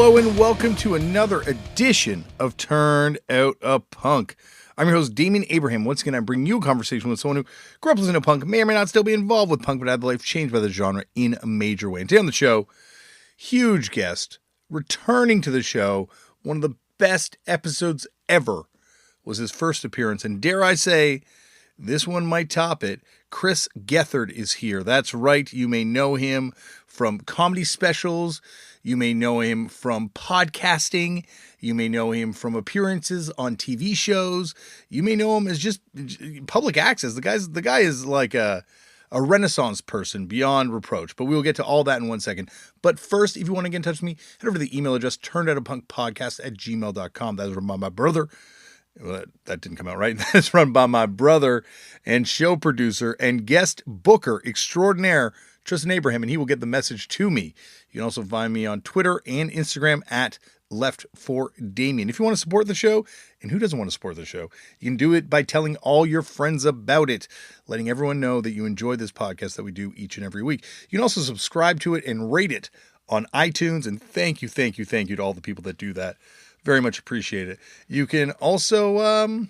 Hello and welcome to another edition of Turned Out a Punk. I'm your host, Damien Abraham. Once again, I bring you a conversation with someone who grew up listening to punk, may or may not still be involved with punk, but had their life changed by the genre in a major way. And today on the show, huge guest, returning to the show, one of the best episodes ever was his first appearance. And dare I say, this one might top it. Chris Gethard is here. That's right. You may know him from comedy specials. You may know him from podcasting. You may know him from appearances on TV shows. You may know him as just public access. The guy is like a Renaissance person beyond reproach. But we will get to all that in 1 second. But first, if you want to get in touch with me, head over to the email address turnedoutapunkpodcast@gmail.com. That is run by my brother. Well, that didn't come out right. That's run by my brother and show producer and guest booker extraordinaire, Tristan Abraham, and he will get the message to me. You can also find me on Twitter and Instagram at Left4Damien. If you want to support the show, and who doesn't want to support the show, you can do it by telling all your friends about it, letting everyone know that you enjoy this podcast that we do each and every week. You can also subscribe to it and rate it on iTunes, and thank you to all the people that do that. Very much appreciate it. You can also head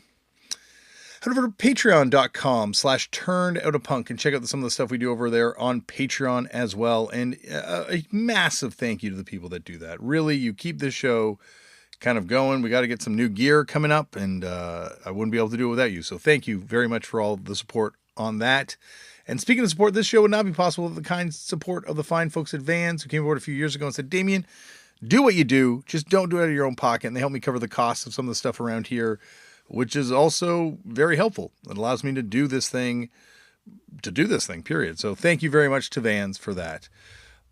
over to patreon.com/turnedoutapunk and check out some of the stuff we do over there on Patreon as well. And a massive thank you to the people that do that. Really, you keep this show kind of going. We got to get some new gear coming up, and I wouldn't be able to do it without you. So thank you very much for all the support on that. And speaking of support, this show would not be possible without the kind support of the fine folks at Vans, who came aboard a few years ago and said, Damien, do what you do, just don't do it out of your own pocket. And they help me cover the costs of some of the stuff around here, which is also very helpful. It allows me to do this thing, period. So thank you very much to Vans for that.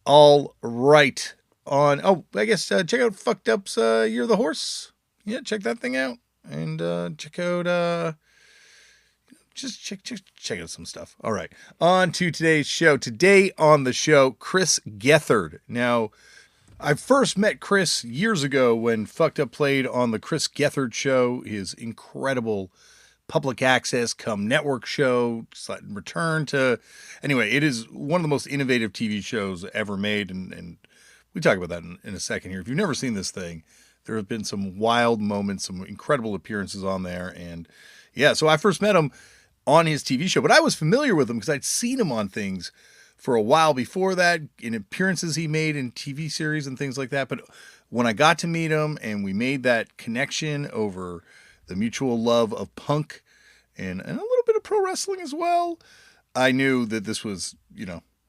All right. Check out Fucked Up's You're the Horse. Yeah, check that thing out. And check out, check out some stuff. All right. On to today's show. Today on the show, Chris Gethard. Now, I first met Chris years ago when Fucked Up played on the Chris Gethard Show, his incredible public access come network show, Anyway, it is one of the most innovative TV shows ever made, and we talk about that in a second here. If you've never seen this thing, there have been some wild moments, some incredible appearances on there, and yeah, so I first met him on his TV show, but I was familiar with him because I'd seen him on things for a while before that, in appearances he made in TV series and things like that. But when I got to meet him and we made that connection over the mutual love of punk and a little bit of pro wrestling as well, I knew that this was,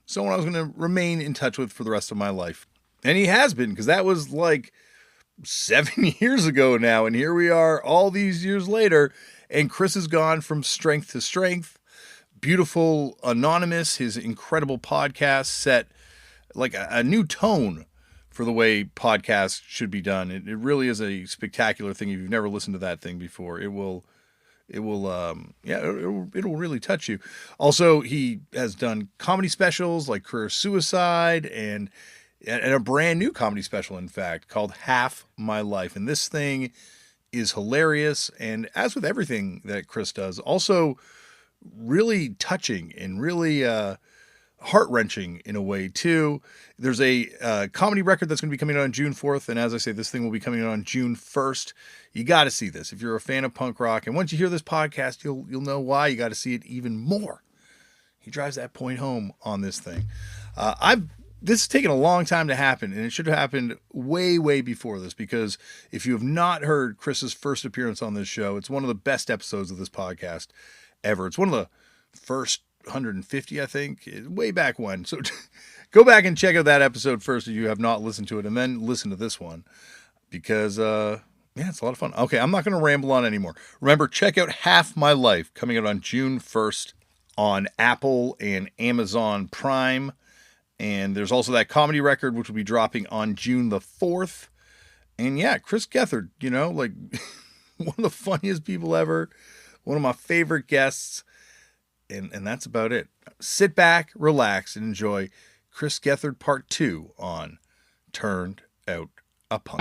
someone I was going to remain in touch with for the rest of my life. And he has been, because that was like 7 years ago now. And here we are all these years later. And Chris has gone from strength to strength. Beautiful Anonymous, his incredible podcast, set like a new tone for the way podcasts should be done. It really is a spectacular thing. If you've never listened to that thing before, it'll really touch you. Also, he has done comedy specials like Career Suicide and a brand new comedy special, in fact, called Half My Life. And this thing is hilarious. And as with everything that Chris does, also really touching and really heart-wrenching in a way too. There's a comedy record that's going to be coming out on June 4th, and as I say, this thing will be coming out on June 1st. You got to see this if you're a fan of punk rock, and once you hear this podcast, you'll know why. You got to see it even more. He drives that point home on this thing. This has taken a long time to happen, and it should have happened way before this, because if you have not heard Chris's first appearance on this show, it's one of the best episodes of this podcast ever. It's one of the first 150, I think, way back when. So go back and check out that episode first if you have not listened to it, and then listen to this one, because it's a lot of fun. Okay, I'm not going to ramble on anymore. Remember, check out Half My Life, coming out on June 1st on Apple and Amazon Prime. And there's also that comedy record, which will be dropping on June the 4th. And yeah, Chris Gethard, like one of the funniest people ever. One of my favorite guests, and that's about it. Sit back, relax, and enjoy Chris Gethard Part 2 on Turned Out a Punk.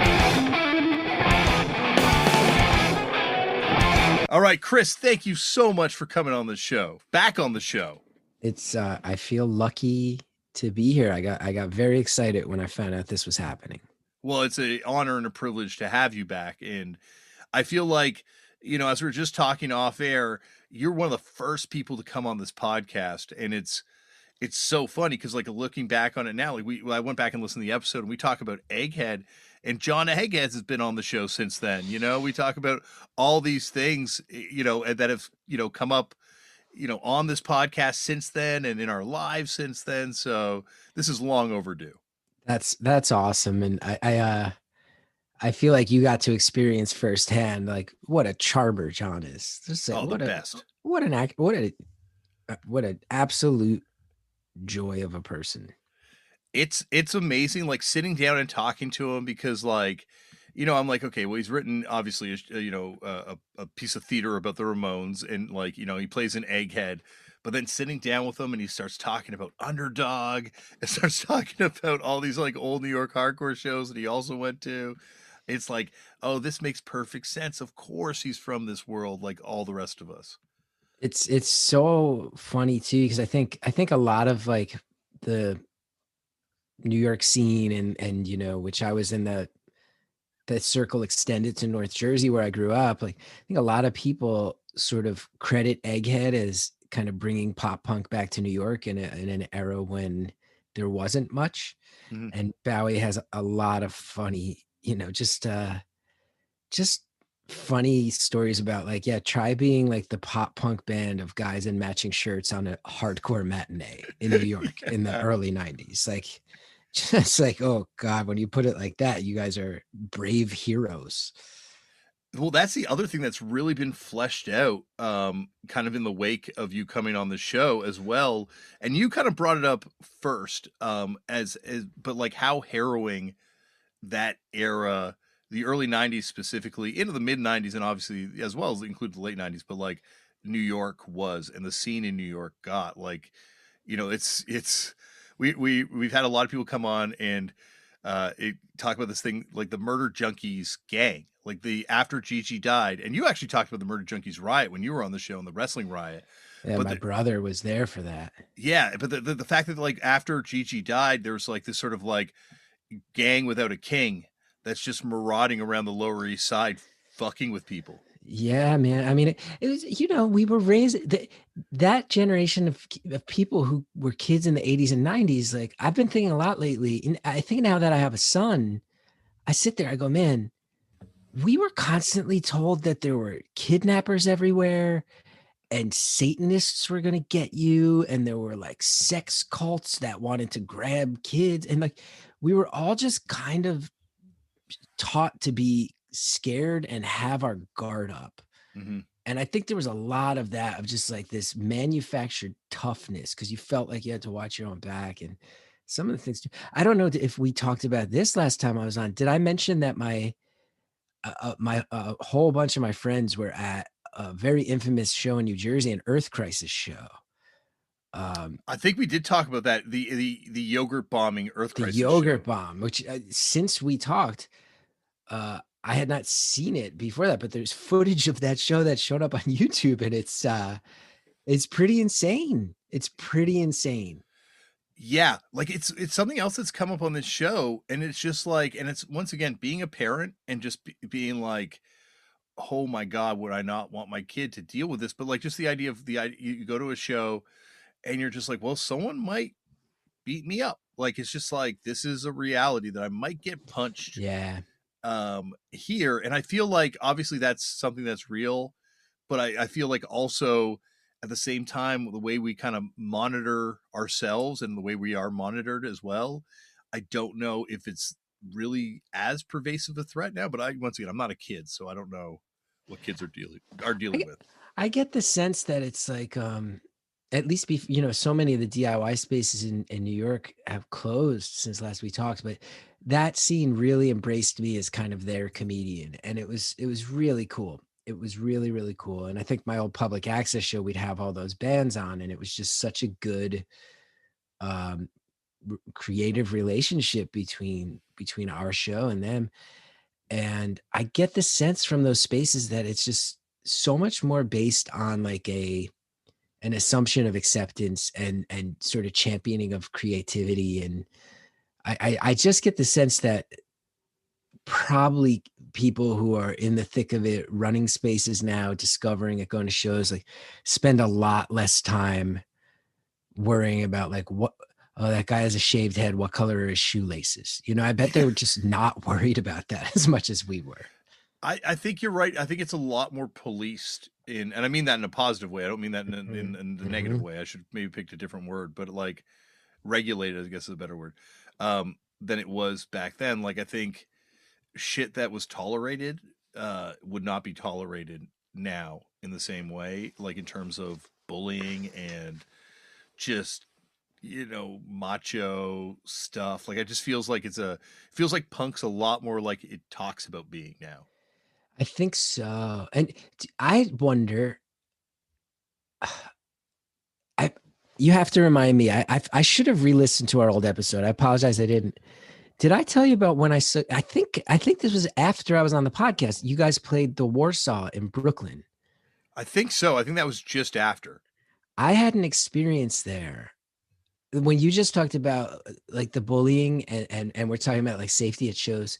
All right, Chris, thank you so much for coming on the show. Back on the show. It's I feel lucky to be here. I got very excited when I found out this was happening. Well, it's an honor and a privilege to have you back. And I feel like, as we are just talking off air, you're one of the first people to come on this podcast. And it's so funny because, like, looking back on it now, like I went back and listened to the episode and we talk about Egghead, and John Egghead has been on the show since then. We talk about all these things, that have, come up, on this podcast since then and in our lives since then. So this is long overdue. That's awesome. And I feel like you got to experience firsthand, like, what a charmer John is. Just say, Oh, the best. what an act, what an absolute joy of a person. It's amazing, like, sitting down and talking to him because, like, I'm like, okay, well, he's written obviously a piece of theater about the Ramones, and, like, he plays an Egghead, but then sitting down with him and he starts talking about Underdog and starts talking about all these, like, old New York hardcore shows that he also went to. It's like, oh, this makes perfect sense. Of course he's from this world like all the rest of us. It's so funny too, because I think a lot of, like, the New York scene, and which I was in the circle extended to North Jersey where I grew up. Like, I think a lot of people sort of credit Egghead as kind of bringing pop punk back to New York in an era when there wasn't much. Mm-hmm. And Bowie has a lot of funny, just funny stories about, like, yeah, try being like the pop punk band of guys in matching shirts on a hardcore matinee in New York in the early 90s. Like, just like, oh God, when you put it like that, you guys are brave heroes. Well, that's the other thing that's really been fleshed out, kind of in the wake of you coming on the show as well. And you kind of brought it up first, but like how harrowing that era, the early 90s specifically, into the mid 90s, and obviously as well as include the late 90s, but like New York was, and the scene in New York got, like, we've had a lot of people come on and talk about this thing, like the Murder Junkies gang, like the after Gigi died, and you actually talked about the Murder Junkies riot when you were on the show, and the wrestling riot. Yeah, But my brother was there for that. yeah, but the fact that, like, after Gigi died, there was like this sort of like gang without a king that's just marauding around the Lower East Side, fucking with people. Yeah, man. I mean, it was, we were raised that generation of people who were kids in the 80s and 90s. Like, I've been thinking a lot lately, and I think now that I have a son, I sit there, I go, man, we were constantly told that there were kidnappers everywhere and Satanists were going to get you. And there were, like, sex cults that wanted to grab kids. And, like, we were all just kind of taught to be scared and have our guard up. Mm-hmm. And I think there was a lot of that, of just like this manufactured toughness, because you felt like you had to watch your own back. And some of the things, I don't know if we talked about this last time I was on. Did I mention that my whole bunch of my friends were at a very infamous show in New Jersey, an Earth Crisis show? I think we did talk about that, the yogurt bombing Earth the Crisis yogurt show. bomb, which since we talked, I had not seen it before that, but there's footage of that show that showed up on YouTube, and it's pretty insane. It's pretty insane. Yeah, like it's something else that's come up on this show, and it's just like, and it's once again being a parent and just being like, oh my God, would I not want my kid to deal with this? But like, just the idea of you go to a show and you're just like, well, someone might beat me up. Like, it's just like, this is a reality that I might get punched. Yeah. Here. And I feel like obviously that's something that's real, but I feel like also at the same time, the way we kind of monitor ourselves and the way we are monitored as well, I don't know if it's really as pervasive a threat now. But once again, I'm not a kid, so I don't know what kids are dealing with. I get the sense that it's like, at least so many of the DIY spaces in New York have closed since last we talked, but that scene really embraced me as kind of their comedian, and it was really cool. It was really, really cool. And I think my old public access show, we'd have all those bands on, and it was just such a good creative relationship between our show and them. And I get the sense from those spaces that it's just so much more based on like an assumption of acceptance and sort of championing of creativity. And I just get the sense that probably people who are in the thick of it, running spaces now, discovering it, going to shows, like spend a lot less time worrying about like what, oh, that guy has a shaved head, what color are his shoelaces? You know, I bet they were just not worried about that as much as we were. I think you're right. I think it's a lot more policed in, and I mean that in a positive way. I don't mean that in the negative Mm-hmm. way. I should maybe pick a different word, but like regulated, I guess is a better word, than it was back then. Like I think shit that was tolerated would not be tolerated now in the same way, like in terms of bullying and just macho stuff. Like it just feels like feels like punk's a lot more like it talks about being now. I think so. And I wonder, I you have to remind me. I should have re-listened to our old episode. I apologize, I didn't. Did I tell you about when I saw? I think this was after I was on the podcast. You guys played the Warsaw in Brooklyn. I think so. I think that was just after. I had an experience there when you just talked about like the bullying and we're talking about like safety at shows.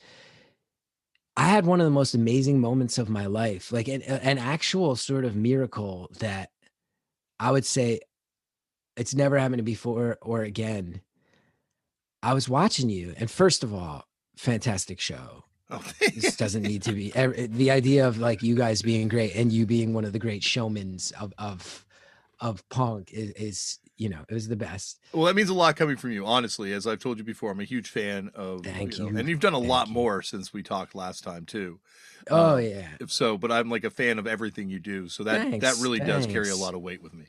I had one of the most amazing moments of my life, like an actual sort of miracle that I would say it's never happened to before or again. I was watching you, and first of all, fantastic show. Oh, This doesn't need to be the idea of like you guys being great and you being one of the great showmans of punk is it was the best. well, that means a lot coming from you. Honestly, as I've told you before, I'm a huge fan of Thank and you. you've done a lot Thank you. more since we talked last time too. Oh yeah. If so, but I'm like a fan of everything you do, so that Thanks. really does carry a Thanks. lot of weight with me.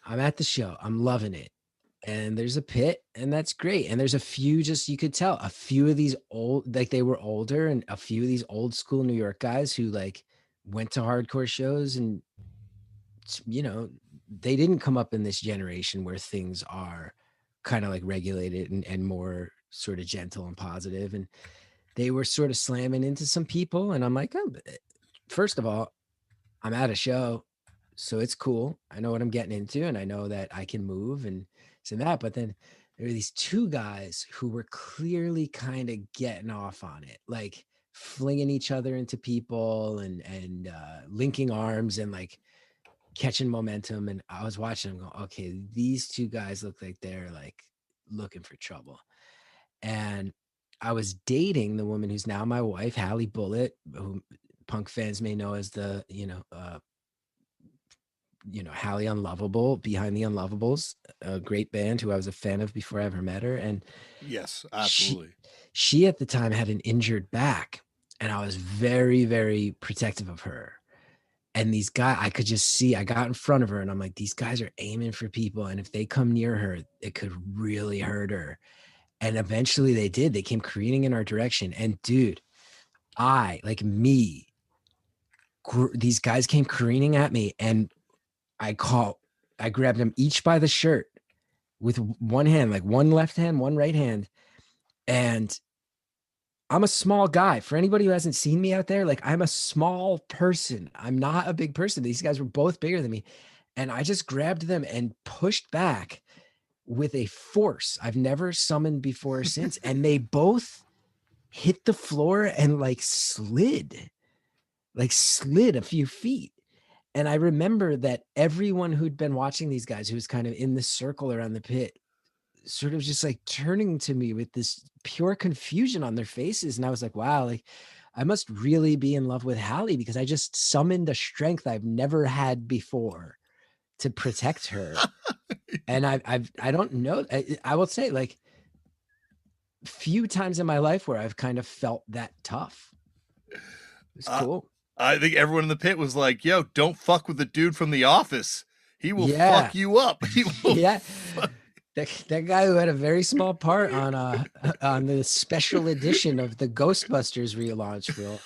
I'm at the show. I'm loving it. And there's a pit, and that's great. And there's a few, just you could tell a few of these old, like they were older, and a few of these old school New York guys who like went to hardcore shows, and you know, they didn't come up in this generation where things are kind of like regulated and more sort of gentle and positive. And they were sort of slamming into some people. And I'm like, oh, first of all, I'm at a show, so it's cool. I know what I'm getting into, and I know that I can move and so that. But then there were these two guys who were clearly kind of getting off on it, like flinging each other into people and linking arms and like catching momentum. And I was watching them go, okay, these two guys look like they're like looking for trouble. And I was dating the woman who's now my wife, Hallie Bullitt, who punk fans may know as the Hallie Unlovable, Behind the Unlovables, a great band who I was a fan of before I ever met her. And Yes, she absolutely. she at the time had an injured back, and I was very, very protective of her. And these guys, I could just see, I got in front of her and I'm like, these guys are aiming for people. And if they come near her, it could really hurt her. And eventually they did. They came careening in our direction. And dude, these guys came careening at me, and I grabbed them each by the shirt with one hand, like one left hand, one right hand. And I'm a small guy. For anybody who hasn't seen me out there, like I'm a small person. I'm not a big person. These guys were both bigger than me. And I just grabbed them and pushed back with a force I've never summoned before or since. And they both hit the floor and like slid a few feet. And I remember that everyone who'd been watching these guys, who was kind of in the circle around the pit, sort of just like turning to me with this pure confusion on their faces. And I was like, wow, like I must really be in love with Hallie because I just summoned a strength I've never had before to protect her. And I don't know. I will say, like, few times in my life where I've kind of felt that tough. It was Uh, cool. I think everyone in the pit was like, "Yo, don't fuck with the dude from The Office. He will Yeah. fuck you up. He will." Yeah. That guy who had a very small part on the special edition of the Ghostbusters relaunch will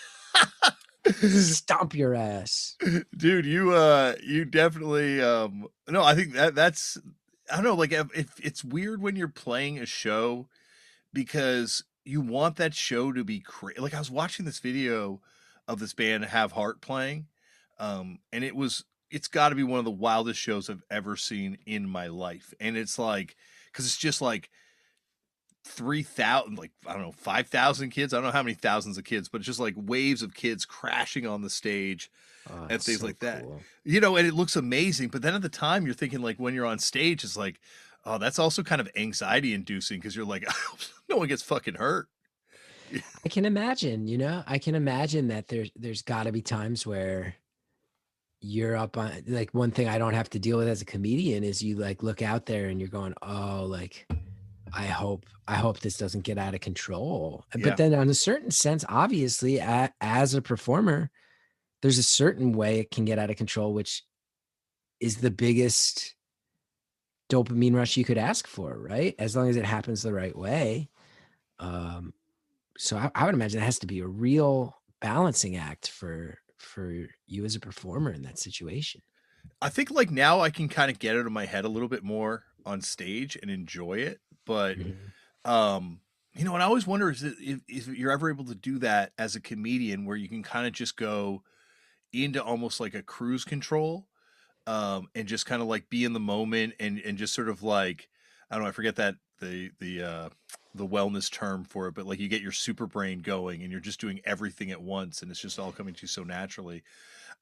stomp your ass. Dude, you definitely no, I think that's I don't know, like if it's weird when you're playing a show because you want that show to be like I was watching this video of this band Have Heart playing, and it's got to be one of the wildest shows I've ever seen in my life. And it's like, because it's just like 3,000, like, I don't know, 5,000 kids. I don't know how many thousands of kids, but it's just like waves of kids crashing on the stage Oh, and it's things so like that. cool. And it looks amazing. But then at the time, you're thinking, like, when you're on stage, it's like, oh, that's also kind of anxiety inducing because you're like, no one gets fucking hurt. I can imagine, I can imagine that there's got to be times where you're up on, like, one thing I don't have to deal with as a comedian is you like look out there and you're going, oh, like, I hope this doesn't get out of control. But Yeah. then on a certain sense, obviously, as a performer, there's a certain way it can get out of control, which is the biggest dopamine rush you could ask for, right? As long as it happens the right way. Um, so I would imagine it has to be a real balancing act for you as a performer in that situation. I think like now I can kind of get out of my head a little bit more on stage and enjoy it. But, Mhm. um, and I always wonder if you're ever able to do that as a comedian where you can kind of just go into almost like a cruise control, and just kind of like be in the moment and just sort of like, I don't know, I forget that the wellness term for it, but like you get your super brain going and you're just doing everything at once and it's just all coming to you so naturally.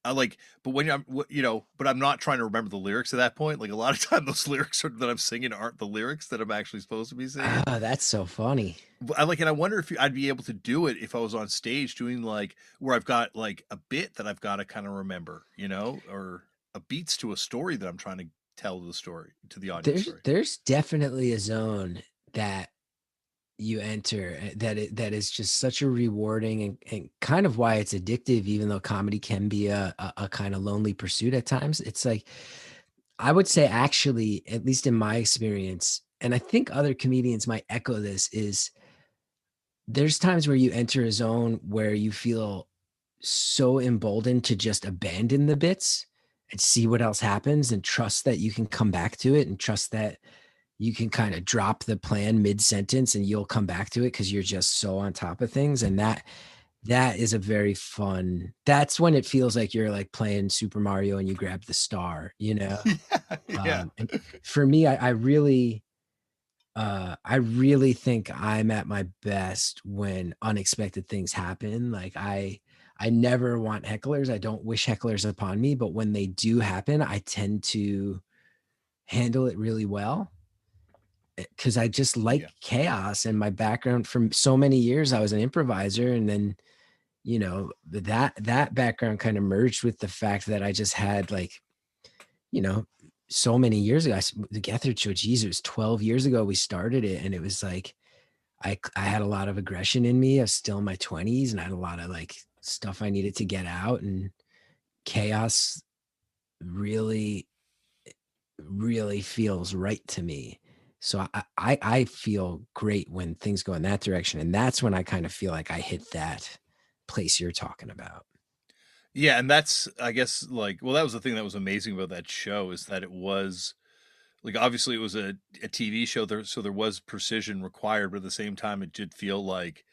I like, but when but I'm not trying to remember the lyrics at that point. Like a lot of time, those lyrics that I'm singing aren't the lyrics that I'm actually supposed to be singing. Ah, that's so funny. But and I wonder if I'd be able to do it if I was on stage doing like where I've got like a bit that I've got to kind of remember, or a beats to a story that I'm trying to tell the story to the audience. There's Sorry. there's definitely a zone that you enter that is just such a rewarding and kind of why it's addictive, even though comedy can be a kind of lonely pursuit at times. It's like, I would say, actually, at least in my experience, and I think other comedians might echo this, is there's times where you enter a zone where you feel so emboldened to just abandon the bits and see what else happens and trust that you can come back to it and trust that you can kind of drop the plan mid sentence and you'll come back to it because you're just so on top of things. And that is a very fun, that's when it feels like you're like playing Super Mario and you grab the star, Yeah, yeah, And for me, I really think I'm at my best when unexpected things happen. Like I never want hecklers. I don't wish hecklers upon me, but when they do happen, I tend to handle it really well because I just like yeah. chaos. And my background from so many years, I was an improviser, and then that background kind of merged with the fact that I just had, like, you know so many years ago, the Gethard show, Jesus, it was 12 years ago we started it, and it was like I had a lot of aggression in me. I was still in my 20s, and I had a lot of like stuff I needed to get out, and chaos really really feels right to me. So I feel great when things go in that direction, and that's when I kind of feel like I hit that place you're talking about. Yeah, and that's, I guess, like, well, that was the thing that was amazing about that show is that it was like obviously it was a TV show there, so there was precision required, but at the same time, it did feel like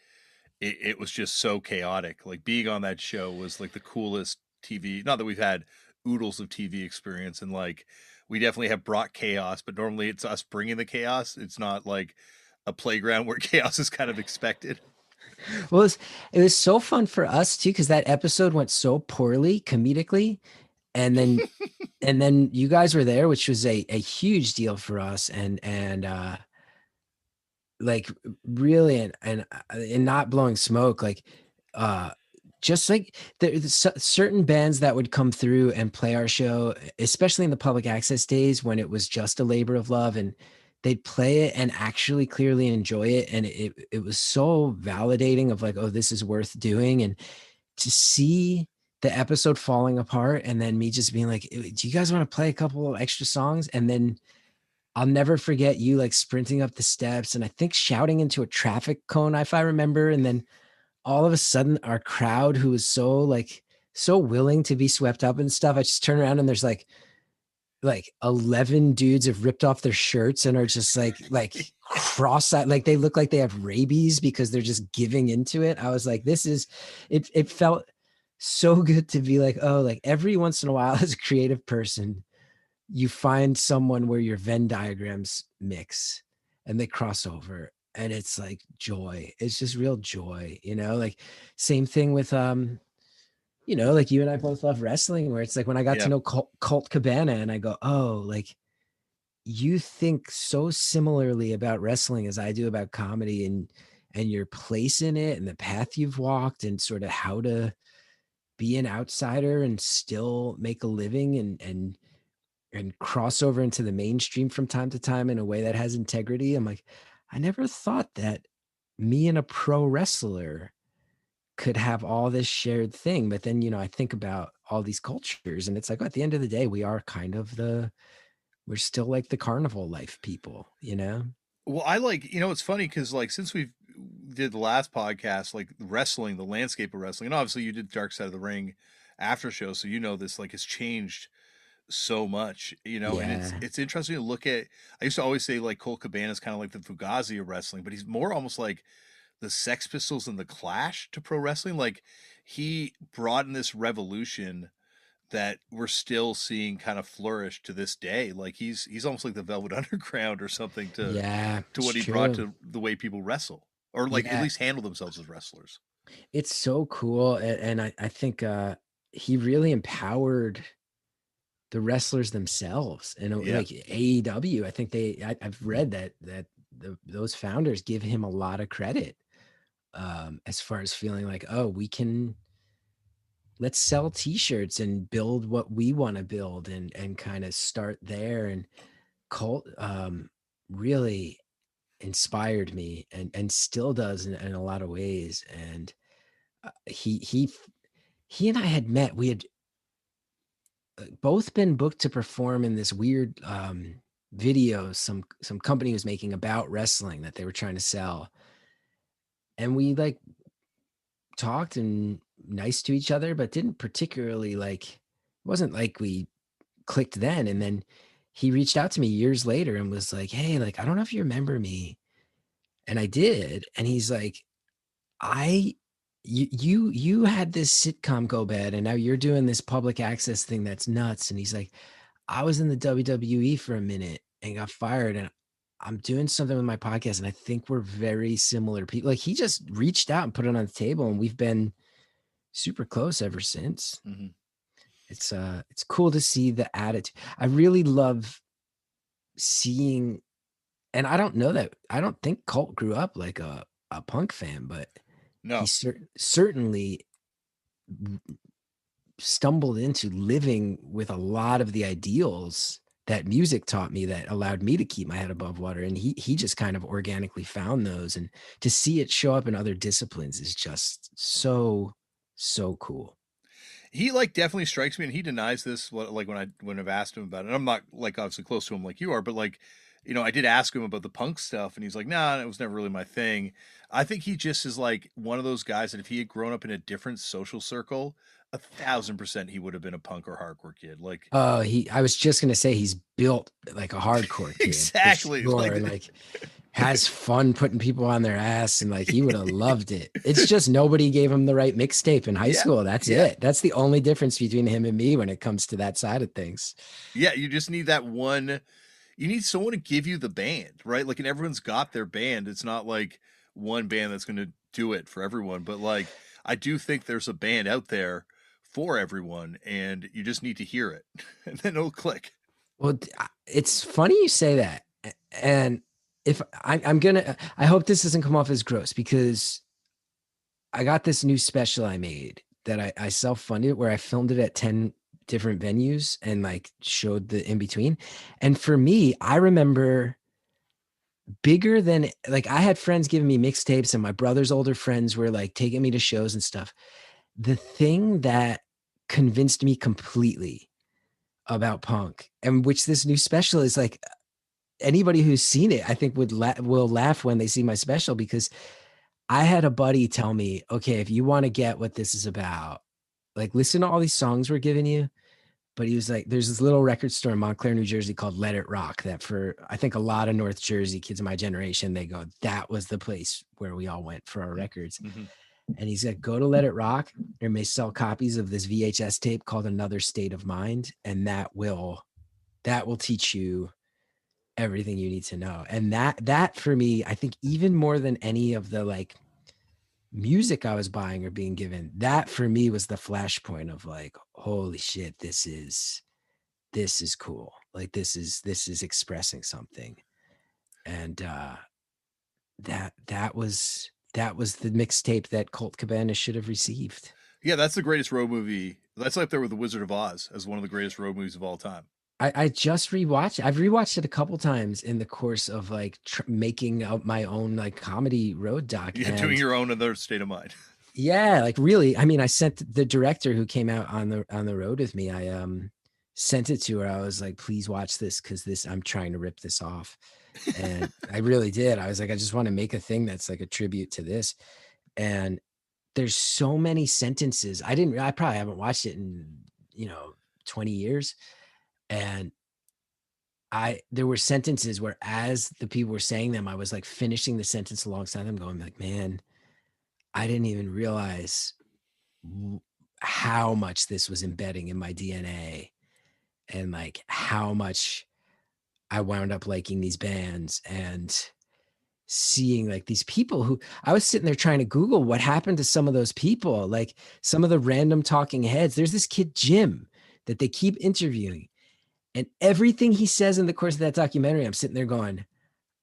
it was just so chaotic. Like being on that show was like the coolest TV. Not that we've had oodles of TV experience, and like we definitely have brought chaos, but normally it's us bringing the chaos. It's not like a playground where chaos is kind of expected. Well, it was so fun for us too because that episode went so poorly comedically, and then you guys were there, which was a huge deal for us, and like, really, and not blowing smoke, like, uh just like there's certain bands that would come through and play our show, especially in the public access days when it was just a labor of love, and they'd play it and actually clearly enjoy it, and it was so validating of like, oh, this is worth doing. And to see the episode falling apart and then me just being like, do you guys want to play a couple of extra songs? And then I'll never forget you like sprinting up the steps and I think shouting into a traffic cone, if I remember. And then all of a sudden, our crowd, who was so willing to be swept up and stuff, I just turn around and there's like 11 dudes have ripped off their shirts and are just like cross-eyed, like they look like they have rabies because they're just giving into it. I was like, this is it felt so good to be like, oh, like every once in a while as a creative person, you find someone where your Venn diagrams mix and they cross over. and it's like joy. It's just real joy, like same thing with like you and I both love wrestling, where it's like when I got to Yeah. know Colt Cabana and I go, oh, like you think so similarly about wrestling as I do about comedy, and your place in it and the path you've walked and sort of how to be an outsider and still make a living and cross over into the mainstream from time to time in a way that has integrity. I'm like, I never thought that me and a pro wrestler could have all this shared thing. But then, I think about all these cultures and it's like, at the end of the day, we are kind of we're still like the carnival life people. Well, I like, it's funny because like since we've did the last podcast, like wrestling, the landscape of wrestling, and obviously you did Dark Side of the Ring after show, so this like has changed so much, and Yeah. it's interesting to look at. I used to always say like Cole Cabana is kind of like the Fugazi of wrestling, but he's more almost like the Sex Pistols and the Clash to pro wrestling. Like he brought in this revolution that we're still seeing kind of flourish to this day. Like he's almost like the Velvet Underground or something Yeah, to it's what he brought true. to the way people wrestle or like at Yeah. least handle themselves as wrestlers. It's so cool. And I think he really empowered the wrestlers themselves. And Yeah. like AEW, I think I've read that those founders give him a lot of credit, as far as feeling like, oh, let's sell t-shirts and build what we want to build and kind of start there. And Colt really inspired me and still does in a lot of ways. And he and I had met. We had both been booked to perform in this weird video some company was making about wrestling that they were trying to sell. And we like talked and nice to each other, but didn't particularly like, it wasn't like we clicked then. And then he reached out to me years later and was like, hey, like, I don't know if you remember me. And I did. And he's like, I you had this sitcom go bad and now you're doing this public access thing that's nuts. And he's like, I was in the WWE for a minute and got fired, and I'm doing something with my podcast and I think we're very similar people. Like he just reached out and put it on the table and we've been super close ever since. Mm-hmm. It's cool to see the attitude. I really love seeing, and I don't think Colt grew up like a punk fan, but he No. certainly stumbled into living with a lot of the ideals that music taught me that allowed me to keep my head above water. And he just kind of organically found those, and to see it show up in other disciplines is just so cool. He like definitely strikes me, and he denies this. Like when I've asked him about it, and I'm not like obviously close to him like you are, but like I did ask him about the punk stuff, and he's like, "Nah, it was never really my thing." I think he just is like one of those guys that if he had grown up in a different social circle, 1,000% he would have been a punk or hardcore kid. Like I was just gonna say he's built like a hardcore kid for exactly, sure. like And like has fun putting people on their ass, and like he would have loved it. It's just nobody gave him the right mixtape in high yeah, school. That's yeah. it. That's the only difference between him and me when it comes to that side of things. Yeah, you just need that one. You need someone to give you the band, right? Like, and everyone's got their band. It's not like one band that's going to do it for everyone. But like, I do think there's a band out there for everyone, and you just need to hear it, and then it'll click. Well, it's funny you say that. And if I'm gonna, I hope this doesn't come off as gross, because I got this new special I made that I self-funded, where I filmed it at 10 different venues and like showed the in between. And for me, I remember bigger than, like, I had friends giving me mixtapes and my brother's older friends were like taking me to shows and stuff. The thing that convinced me completely about punk, and which this new special is like, anybody who's seen it, I think will laugh when they see my special, because I had a buddy tell me, okay, if you want to get what this is about, like, listen to all these songs we're giving you. But he was like, there's this little record store in Montclair, New Jersey called Let It Rock, that for, I think, a lot of North Jersey kids of my generation, they go, that was the place where we all went for our records. Mm-hmm. And he's like, go to Let It Rock. They may sell copies of this VHS tape called Another State of Mind. And that will teach you everything you need to know. And that for me, I think even more than any of the like music I was buying or being given, that for me was the flashpoint of like, holy shit, this is cool. Like this is expressing something. And that was the mixtape that Colt Cabana should have received. Yeah, that's the greatest road movie. That's up there with The Wizard of Oz as one of the greatest road movies of all time. I just rewatched. I've rewatched it a couple times in the course of like making up my own like comedy road doc, Yeah, doing and your own Other State of Mind. yeah, like really. I mean, I sent the director who came out on the road with me. I sent it to her. I was like, please watch this because this I'm trying to rip this off, and I really did. I was like, I just want to make a thing that's like a tribute to this, and there's so many sentences. I probably haven't watched it in 20 years, and there were sentences where as the people were saying them, I was like finishing the sentence alongside them, going like, man, I didn't even realize how much this was embedding in my DNA, and like how much I wound up liking these bands and seeing like these people who I was sitting there trying to Google what happened to some of those people, like some of the random talking heads. There's this kid, Jim, that they keep interviewing. And everything he says in the course of that documentary, I'm sitting there going,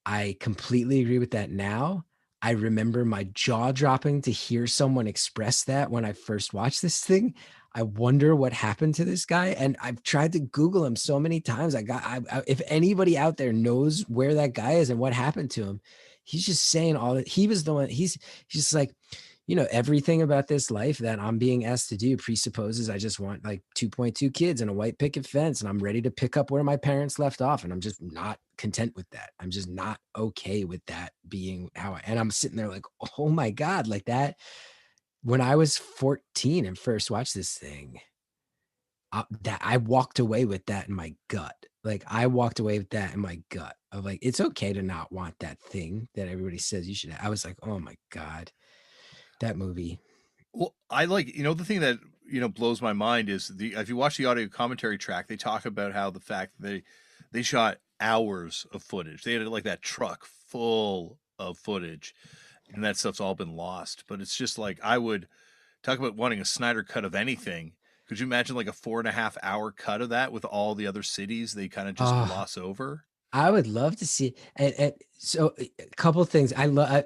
I completely agree with that now. I remember my jaw dropping to hear someone express that when I first watched this thing. I wonder what happened to this guy. And I've tried to Google him so many times. If anybody out there knows where that guy is and what happened to him, he's just saying all that. He was the one, he's just like, everything about this life that I'm being asked to do presupposes I just want like 2.2 kids and a white picket fence, and I'm ready to pick up where my parents left off. And I'm just not content with that. I'm just not okay with that being and I'm sitting there like, oh my God, like that. When I was 14 and first watched this thing, that I walked away with that in my gut. Like I walked away with that in my gut of like, it's okay to not want that thing that everybody says you should have. I was like, oh my God, that movie. Well, I like, the thing that, blows my mind is if you watch the audio commentary track, they talk about how the fact that they shot hours of footage. They had like that truck full of footage, and that stuff's all been lost. But it's just like, I would talk about wanting a Snyder cut of anything. Could you imagine like a 4.5 hour cut of that with all the other cities they kind of just Oh, gloss over? I would love to see. And so a couple of things I love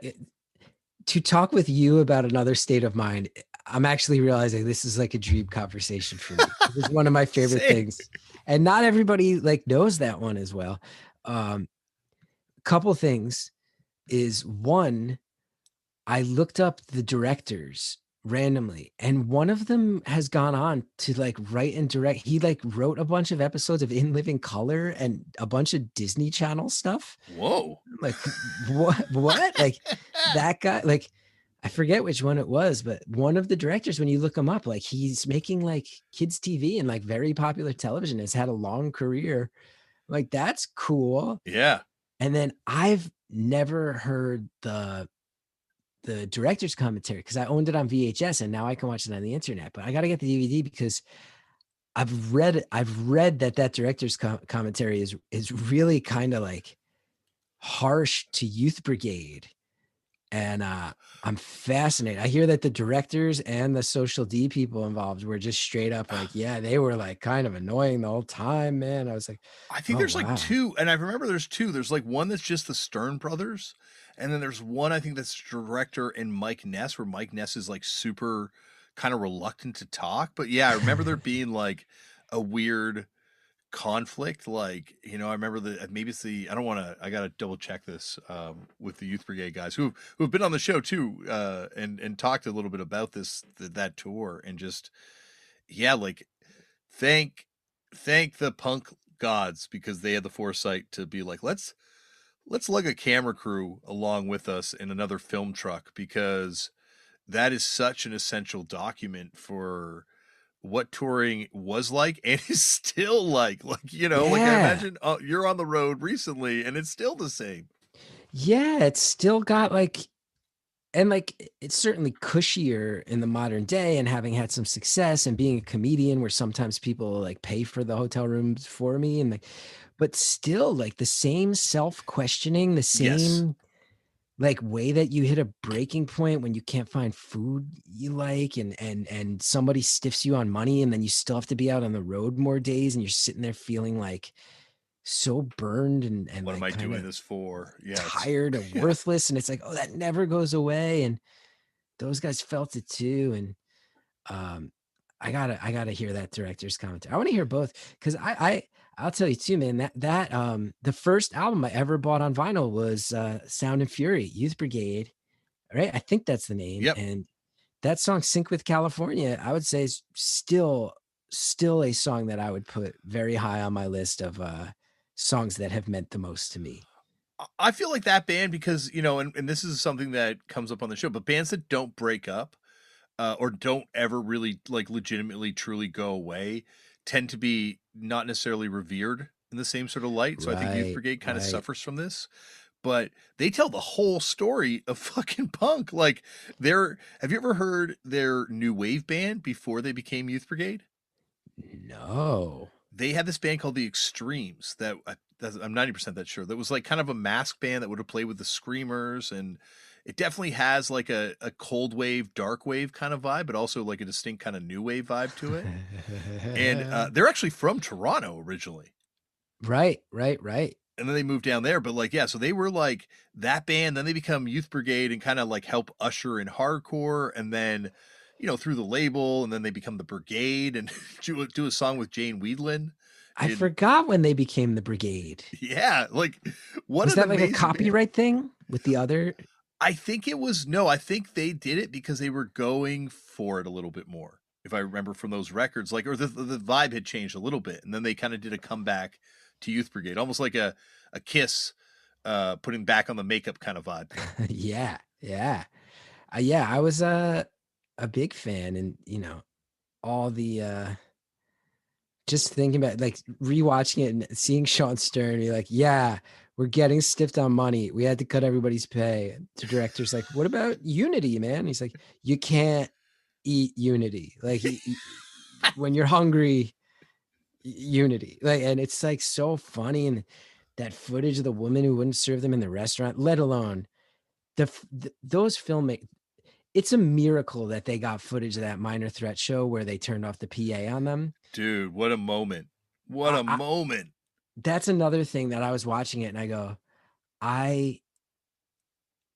to talk with you about Another State of Mind. I'm actually realizing this is like a dream conversation for me. It's one of my favorite Same. things, and not everybody like knows that one as well. Um, Couple things is one, I looked up the directors randomly, and one of them has gone on to like write and direct. He like wrote a bunch of episodes of In Living Color and a bunch of Disney Channel stuff. Whoa. I'm like, what? Like that guy, like I forget which one it was, but one of the directors, when you look him up, like he's making like kids TV and like very popular television, has had a long career. Like that's cool. Yeah. And then I've never heard the director's commentary because I owned it on VHS and now I can watch it on the internet. But I got to get the DVD because I've read that director's commentary is really kind of like harsh to Youth Brigade, and I'm fascinated. I hear that the directors and the social D people involved were just straight up like, yeah, they were like kind of annoying the whole time, man. I was like, I think oh there's like wow. two, and I remember there's two. There's like one that's just the Stern brothers, and then there's one I think that's director and Mike Ness, where Mike Ness is like super kind of reluctant to talk. But yeah, I remember there being like a weird conflict. Like, I remember maybe it's the I don't want to. I gotta double check this with the Youth Brigade guys who've been on the show too, and talked a little bit about that tour, and just yeah, like thank the punk gods because they had the foresight to be like, let's lug a camera crew along with us in another film truck, because that is such an essential document for what touring was like and is still like I Yeah. imagine you're on the road recently and it's still the same. Yeah, it's still got like, and like it's certainly cushier in the modern day, and having had some success and being a comedian where sometimes people like pay for the hotel rooms for me, and like, but still like the same self-questioning, the Yes. same like way that you hit a breaking point when you can't find food you like, and somebody stiffs you on money, and then you still have to be out on the road more days, and you're sitting there feeling like so burned and What am like I kind doing of this for? Yeah, it's tired or yeah. worthless, and it's like, oh, that never goes away. And those guys felt it too. And um I gotta hear that director's commentary. I want to hear both, because I'll tell you too, man, that the first album I ever bought on vinyl was Sound and Fury, Youth Brigade, right? I think that's the name. Yep. And that song Sync with California, I would say, is still a song that I would put very high on my list of songs that have meant the most to me. I feel like that band because, and this is something that comes up on the show, but bands that don't break up or don't ever really like legitimately truly go away tend to be not necessarily revered in the same sort of light. So I think Youth Right, Brigade kind of right. suffers from this, but they tell the whole story of fucking punk. Like have you ever heard their new wave band before they became Youth Brigade? No. They had this band called the Extremes I'm 90% that sure that was like kind of a mask band that would have played with the Screamers, and it definitely has like a cold wave, dark wave kind of vibe, but also like a distinct kind of new wave vibe to it. And they're actually from Toronto originally, Right, right, right. and then they moved down there. But like, yeah, so they were like that band. Then they become Youth Brigade and kind of like help usher in hardcore, and then through the label, and then they become the Brigade and do a song with Jane Wiedlin. I forgot when they became the Brigade. Yeah, like what Was an that like a amazing band. copyright thing with the other? I think it was no, I think they did it because they were going for it a little bit more. If I remember from those records, like or the vibe had changed a little bit, and then they kind of did a comeback to Youth Brigade, almost like a Kiss putting back on the makeup kind of vibe thing. Yeah, yeah. Yeah, I was a big fan, and all the just thinking about like rewatching it and seeing Sean Stern be like, yeah, we're getting stiffed on money. We had to cut everybody's pay. The director's like, what about Unity, man? He's like, you can't eat Unity. Like when you're hungry, Unity. Like, and it's like so funny. And that footage of the woman who wouldn't serve them in the restaurant, let alone those filmmakers. It's a miracle that they got footage of that Minor Threat show where they turned off the PA on them. Dude, what a moment. What I, a I, moment. that's another thing that I was watching it and I go, I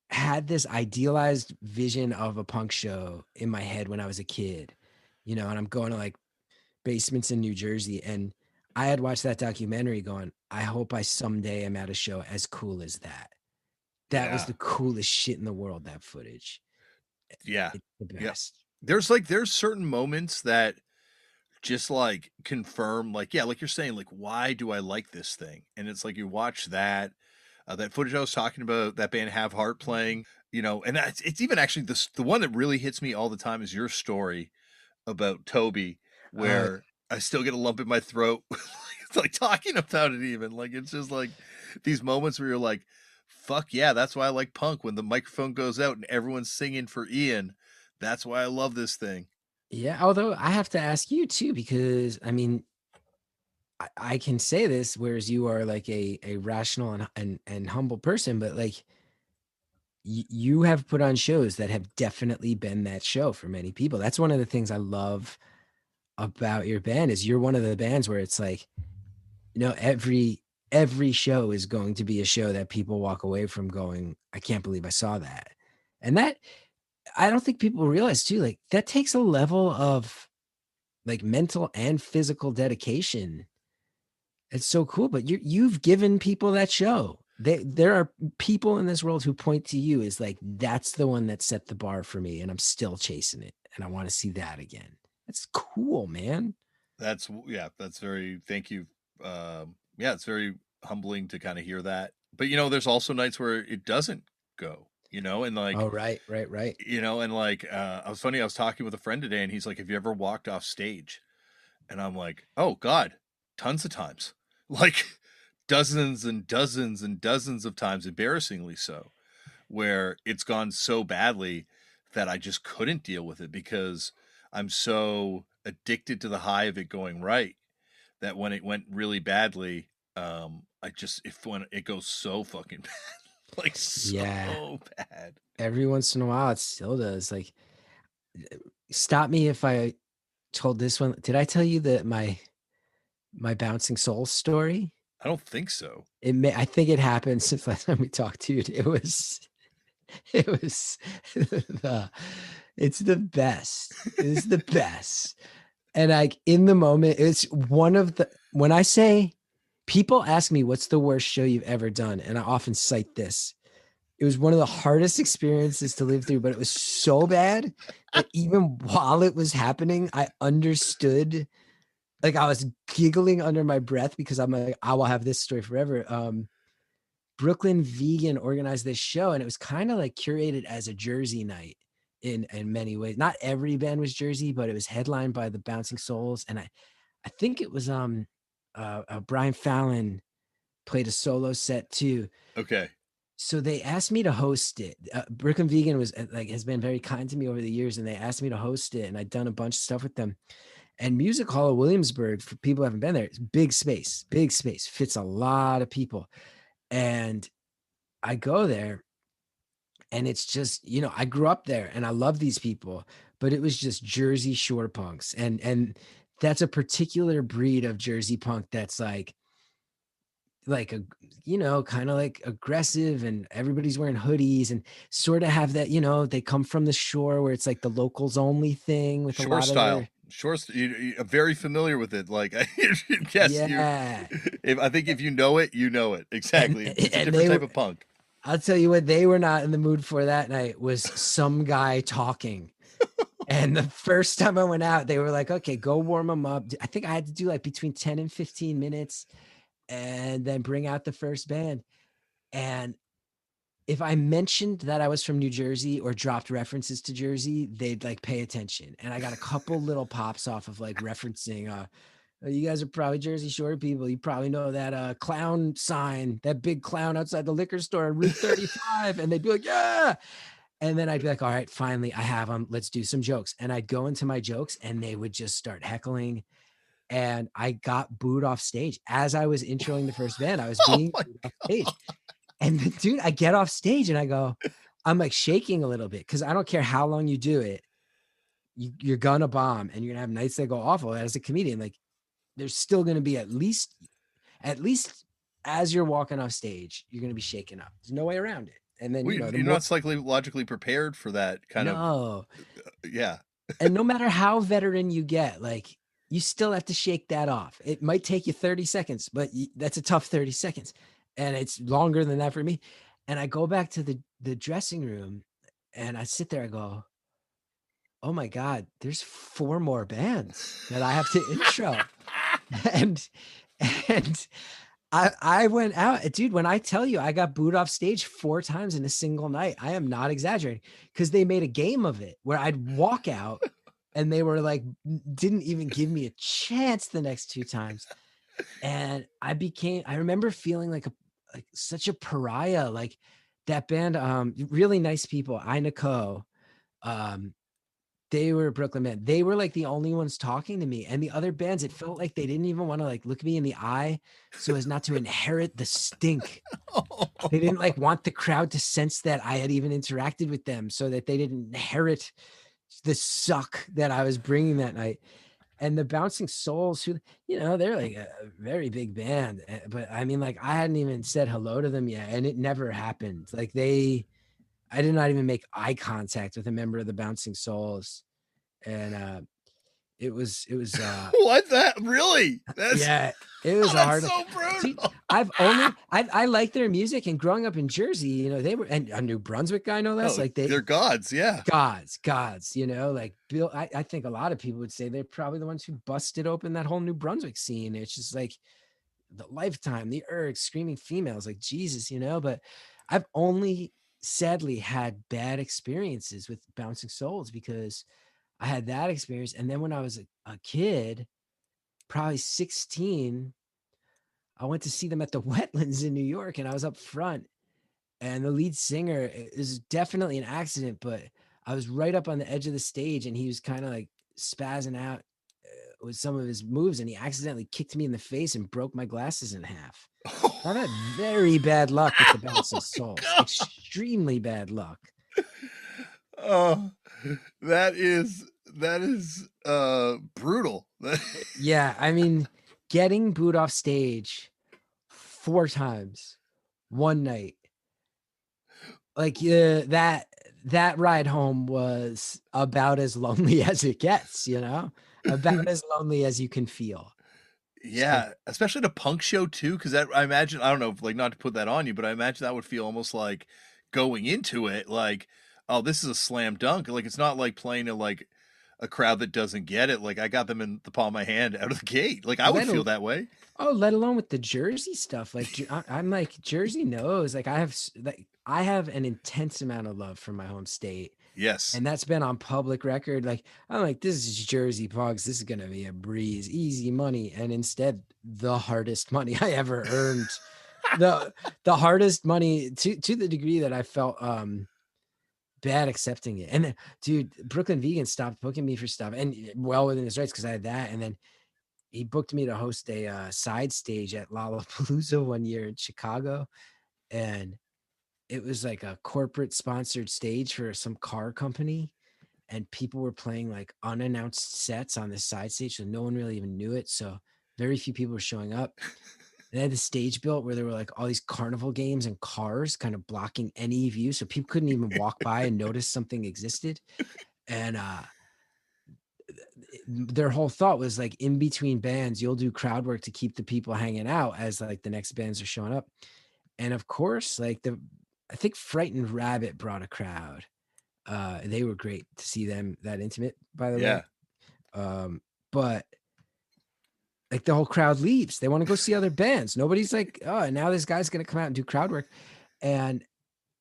had this idealized vision of a punk show in my head when I was a kid, and I'm going to like basements in New Jersey. And I had watched that documentary going, I hope I someday am at a show as cool as that. That was Yeah. the coolest shit in the world, that footage. Yeah. It's the Yeah. best. There's certain moments that just like confirm like yeah, like you're saying, like why do I like this thing? And it's like you watch that footage I was talking about, that band Have Heart playing, and it's even actually the one that really hits me all the time is your story about Toby, Uh, where I still get a lump in my throat it's like talking about it, even like it's just like these moments where you're like, fuck yeah, that's why I like punk, when the microphone goes out and everyone's singing for Ian. That's why I love this thing. yeah. Although I have to ask you too, because I mean, I can say this, whereas you are like a rational and humble person, but like you have put on shows that have definitely been that show for many people. That's one of the things I love about your band is you're one of the bands where it's like, every show is going to be a show that people walk away from going, I can't believe I saw that. And that I don't think people realize too, like that takes a level of like mental and physical dedication. It's so cool, but you've given people that show. There are people in this world who point to you as like that's the one that set the bar for me, and I'm still chasing it, and I want to see that again. That's cool, man. That's very, thank you. Yeah, it's very humbling to kind of hear that. But there's also nights where it doesn't go, and like Oh, right, right, right. I was funny, I was talking with a friend today and he's like, have you ever walked off stage? And I'm like, oh God, tons of times. Like dozens and dozens and dozens of times, embarrassingly so, where it's gone so badly that I just couldn't deal with it because I'm so addicted to the high of it going right that when it went really badly, I just if when it goes so fucking bad, like Yeah. so bad. Every once in a while, it still does. Like, stop me if I told this one. Did I tell you that my bouncing soul story? I don't think so. I think it happened since last time we talked, dude. It was the it's the best. It's the best. And like in the moment, it's one of the when I say people ask me what's the worst show you've ever done, and I often cite this. It was one of the hardest experiences to live through, but it was so bad that even while it was happening, I understood. Like I was giggling under my breath because I'm like, I will have this story forever. Brooklyn Vegan organized this show, and it was kind of like curated as a Jersey night in many ways. Not every band was Jersey, but it was headlined by the Bouncing Souls, and I think it was Brian Fallon played a solo set too. Okay. So they asked me to host it. Brooklyn Vegan was like has been very kind to me over the years, and they asked me to host it, and I'd done a bunch of stuff with them. And Music Hall of Williamsburg, for people who haven't been there, it's big space, fits a lot of people. And I go there, and it's just, I grew up there and I love these people, but it was just Jersey Shore punks. And that's a particular breed of Jersey punk that's like a kind of like aggressive, and everybody's wearing hoodies and sort of have that, they come from the shore where it's like the locals only thing with a Shore lot of style. their Shore, I'm very familiar with it. Like, yes, you. yeah. If I think if you know it, you know it exactly. It's a And different they type were, of punk. I'll tell you what they were not in the mood for that night was some guy talking. And the first time I went out, they were like, okay, go warm them up. I think I had to do like between 10 and 15 minutes and then bring out the first band. And if I mentioned that I was from New Jersey or dropped references to Jersey, they'd like pay attention. And I got a couple little pops off of like referencing, you guys are probably Jersey Shore people. You probably know that clown sign, that big clown outside the liquor store on Route 35. And they'd be like, yeah. And then I'd be like, all right, finally, I have them. Let's do some jokes. And I'd go into my jokes and they would just start heckling. And I got booed off stage. As I was introing the first band, I was Oh being my booed off stage. And the dude, I get off stage and I go, I'm like shaking a little bit because I don't care how long you do it. You're going to bomb and you're going to have nights that go awful. As a comedian, like there's still going to be at least as you're walking off stage, you're going to be shaken up. There's no way around it. And then, Well, the you're more, not psychologically prepared for that kind of. no. Yeah. And no matter how veteran you get, like you still have to shake that off. It might take you 30 seconds, but that's a tough 30 seconds. And it's longer than that for me. And I go back to the dressing room and I sit there, I go, oh my God, there's 4 more bands that I have to intro. And and I went out, dude. When I tell you I got booed off stage 4 times in a single night, I am not exaggerating because they made a game of it where I'd walk out and they were like, didn't even give me a chance the next 2 times. And I remember feeling like such a pariah, like that band, really nice people, Ina Co. Um, they were a Brooklyn band. They were like the only ones talking to me. And the other bands, it felt like they didn't even want to like look me in the eye so as not to inherit the stink. They didn't like want the crowd to sense that I had even interacted with them so that they didn't inherit the suck that I was bringing that night. And the Bouncing Souls, who, they're like a very big band. But I mean, like I hadn't even said hello to them yet. And it never happened. Like I did not even make eye contact with a member of the Bouncing Souls. And it was What that really? That's yeah, it was a hard. so See, brutal. I like their music, and growing up in Jersey, they were, and a New Brunswick guy, no less. Oh, Like they're gods. Yeah. gods, like Bill. I think a lot of people would say they're probably the ones who busted open that whole New Brunswick scene. It's just like the Lifetime, the Ergs, Screaming Females, like Jesus, But I've only sadly had bad experiences with Bouncing Souls because I had that experience, and then when I was a kid, probably 16, I went to see them at the Wetlands in New York, and I was up front, and the lead singer is definitely an accident, but I was right up on the edge of the stage, and he was kind of like spazzing out with some of his moves, and he accidentally kicked me in the face and broke my glasses in half. I've had very bad luck with the bouncing souls. God. Extremely bad luck. Oh, that is brutal. Yeah, I mean, getting booed off stage 4 times one night, like that ride home was about as lonely as it gets, about as lonely as you can feel. So Yeah, especially at a punk show too, because that I imagine I don't know, like not to put that on you, but I imagine that would feel almost like going into it, like, oh, this is a slam dunk. Like it's not like playing to like a crowd that doesn't get it. Like I got them in the palm of my hand out of the gate. Like I would let feel al- that way. let alone with the Jersey stuff. Like I'm like Jersey knows. Like I have an intense amount of love for my home state. Yes. And that's been on public record. Like, I'm like, this is Jersey Pogs. This is going to be a breeze, easy money. And instead, the hardest money I ever earned. The hardest money to the degree that I felt bad accepting it. And then, dude, Brooklyn Vegan stopped booking me for stuff, and well within his rights because I had that. And then he booked me to host a side stage at Lollapalooza one year in Chicago. And it was like a corporate sponsored stage for some car company, and people were playing like unannounced sets on this side stage, so no one really even knew it. So very few people were showing up. They had the stage built where there were like all these carnival games and cars kind of blocking any view, so people couldn't even walk by and notice something existed. And their whole thought was like, in between bands, you'll do crowd work to keep the people hanging out as like the next bands are showing up. And of course, like I think Frightened Rabbit brought a crowd. They were great to see them that intimate, by the way. Yeah. But like the whole crowd leaves. They want to go see other bands. Nobody's like, oh, now this guy's gonna come out and do crowd work. And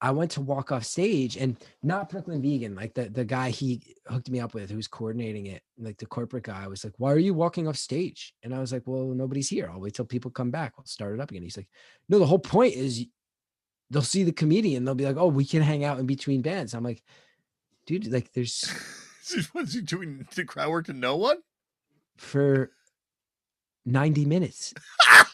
I went to walk off stage, and not Brooklyn Vegan, like the guy he hooked me up with who's coordinating it, like the corporate guy was like, why are you walking off stage? And I was like, well, nobody's here. I'll wait till people come back. I'll start it up again. He's like, no, the whole point is they'll see the comedian. They'll be like, oh, we can hang out in between bands. I'm like, dude, like there's Was he doing the crowd work to no one? for 90 minutes.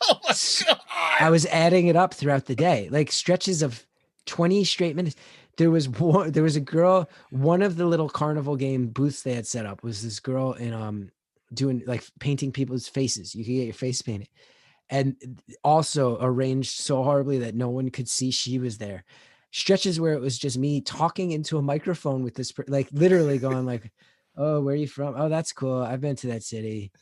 Oh my God. I was adding it up throughout the day, like stretches of 20 straight minutes. There was a girl, one of the little carnival game booths they had set up was this girl in doing like painting people's faces. You could get your face painted. And also arranged so horribly that no one could see she was there. Stretches where it was just me talking into a microphone with this, like literally going like, oh, where are you from? Oh, that's cool. I've been to that city.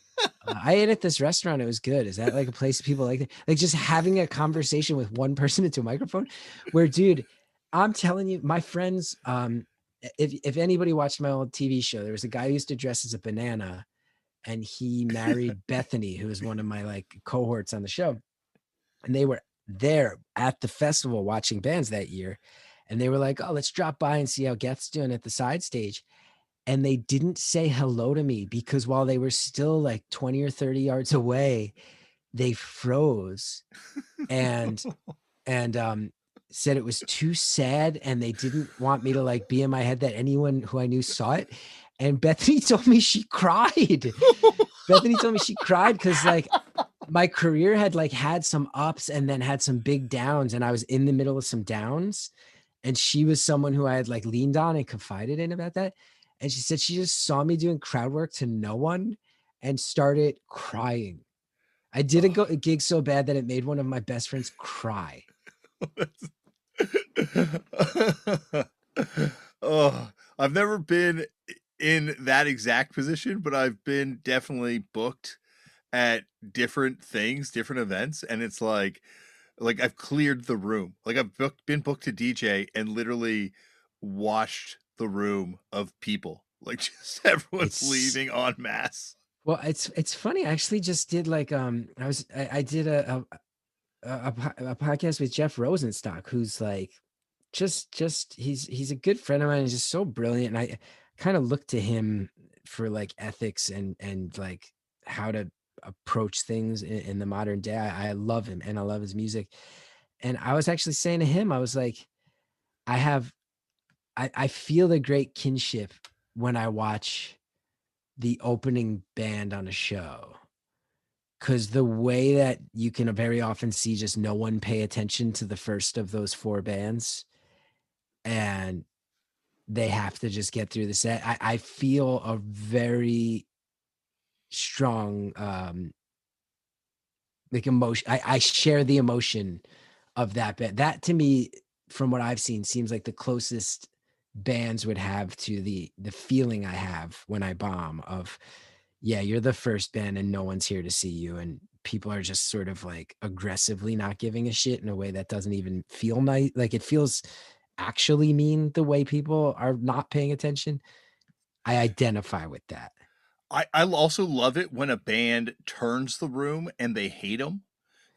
I ate at this restaurant. It was good. Is that like a place people like? Like just having a conversation with one person into a microphone where, dude, I'm telling you, my friends, if anybody watched my old TV show, there was a guy who used to dress as a banana, and he married Bethany, who was one of my like cohorts on the show. And they were there at the festival watching bands that year. And they were like, oh, let's drop by and see how Geth's doing at the side stage. And they didn't say hello to me because while they were still like 20 or 30 yards away, they froze and said it was too sad, and they didn't want me to like be in my head that anyone who I knew saw it. And Bethany told me she cried. Bethany told me she cried because like my career had like had some ups and then had some big downs, and I was in the middle of some downs, and she was someone who I had like leaned on and confided in about that. And she said she just saw me doing crowd work to no one and started crying. I did a gig so bad that it made one of my best friends cry. Oh, I've never been in that exact position, but I've been definitely booked at different things, different events, and it's like I've cleared the room. Like I've been booked to DJ and literally washed the room of people. Like just everyone's It's leaving en masse. well, it's funny. I actually just did like I did a podcast with Jeff Rosenstock, who's like just he's a good friend of mine. He's just so brilliant, and I kind of look to him for like ethics and like how to approach things in the modern day. I love him and I love his music. And I was actually saying to him, I was like, I feel the great kinship when I watch the opening band on a show. Because the way that you can very often see just no one pay attention to the first of those four bands, and they have to just get through the set. I feel a very strong like emotion. I share the emotion of that band. That to me, from what I've seen, seems like the closest bands would have to the feeling I have when I bomb of, yeah, you're the first band and no one's here to see you, and people are just sort of like aggressively not giving a shit in a way that doesn't even feel nice. Like it feels actually mean the way people are not paying attention. I identify with that. I also love it when a band turns the room and they hate them.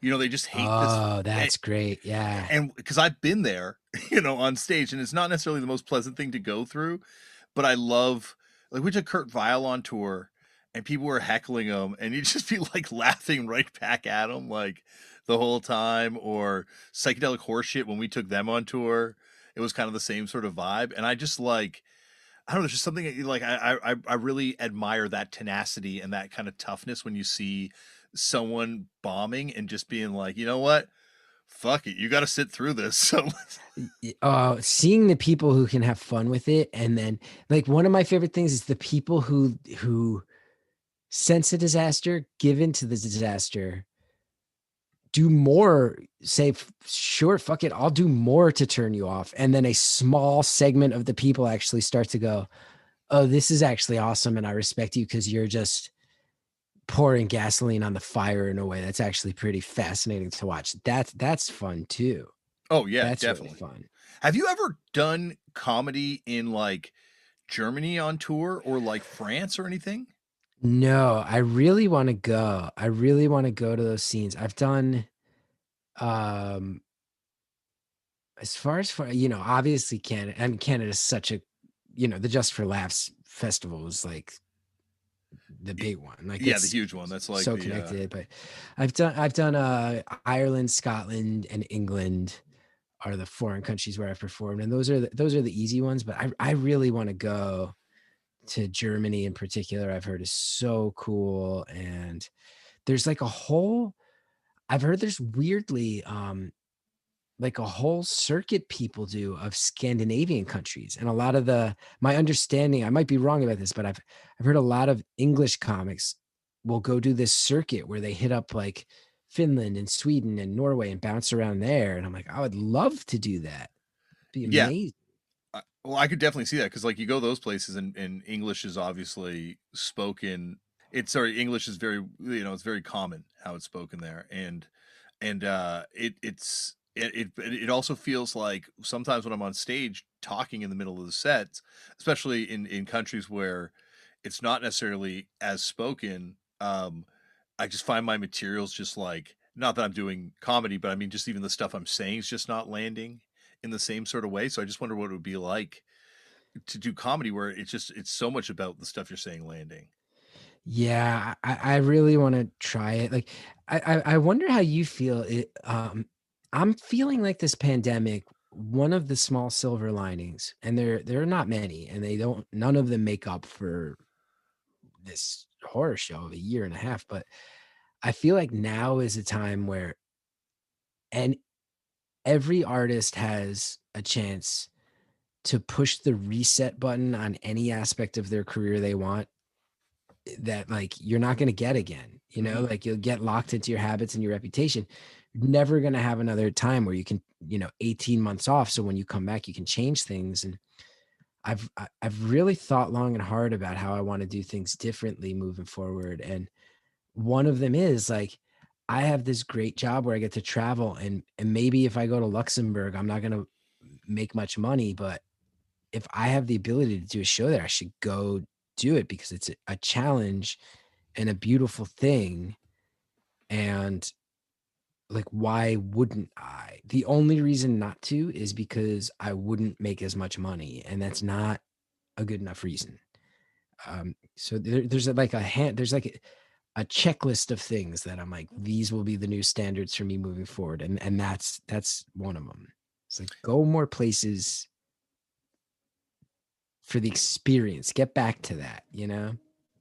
You know, they just hate this. Oh, that's great. Yeah. And because I've been there, you know, on stage, and it's not necessarily the most pleasant thing to go through, but I love, like, we took Kurt Vile on tour and people were heckling him, and you just be like laughing right back at him, like the whole time. Or Psychedelic Horseshit, when we took them on tour, it was kind of the same sort of vibe. And I just like, I don't know, it's just something like I really admire that tenacity and that kind of toughness when you see someone bombing and just being like, you know what? Fuck it, you got to sit through this. So Seeing the people who can have fun with it, and then like one of my favorite things is the people who sense a disaster, give into the disaster, do more, say, sure, fuck it, I'll do more to turn you off. And then a small segment of the people actually start to go, oh, this is actually awesome. And I respect you because you're just pouring gasoline on the fire in a way that's actually pretty fascinating to watch. That's fun too. oh yeah, That's really definitely. fun. Have you ever done comedy in like Germany on tour or like France or anything? No, I really want to go. I really want to go to those scenes. I've done um as far, obviously Canada. I mean, Canada is such a, the Just for Laughs festival is like the Y- big one. Like Yeah, the it's huge one. That's like so the connected. But I've done Ireland, Scotland, and England are the foreign countries where I've performed, and those are the easy ones. But I really want to go to Germany in particular. I've heard is so cool, and there's like a whole. I've heard there's weirdly like a whole circuit people do of Scandinavian countries. And a lot of my understanding, I might be wrong about this, but I've heard a lot of English comics will go do this circuit where they hit up like Finland and Sweden and Norway and bounce around there. And I'm like, I would love to do that. It'd be yeah. amazing. Well, I could definitely see that because like you go those places and English is obviously spoken. It's sorry, English is very, you know, it's very common how it's spoken there, and it also feels like sometimes when I'm on stage talking in the middle of the sets, especially in countries where it's not necessarily as spoken. I just find my materials just like, not that I'm doing comedy, but I mean just even the stuff I'm saying is just not landing in the same sort of way. So I just wonder what it would be like to do comedy where it's so much about the stuff you're saying landing. Yeah, I really want to try it. Like, I wonder how you feel. I'm feeling like this pandemic. One of the small silver linings, and there are not many, and none of them make up for this horror show of a year and a half. But I feel like now is a time where, and every artist has a chance to push the reset button on any aspect of their career they want, that like you're not going to get again. Mm-hmm. Like you'll get locked into your habits and your reputation. You're never going to have another time where you can, 18 months off, so when you come back you can change things. And I've really thought long and hard about how I want to do things differently moving forward. And one of them is like, I have this great job where I get to travel, and maybe if I go to Luxembourg I'm not going to make much money, but if I have the ability to do a show there, I should go do it because it's a challenge and a beautiful thing. And like, why wouldn't I? The only reason not to is because I wouldn't make as much money, and that's not a good enough reason. So there's like a checklist of things that I'm like, these will be the new standards for me moving forward, and that's one of them. It's like, go more places for the experience. Get back to that.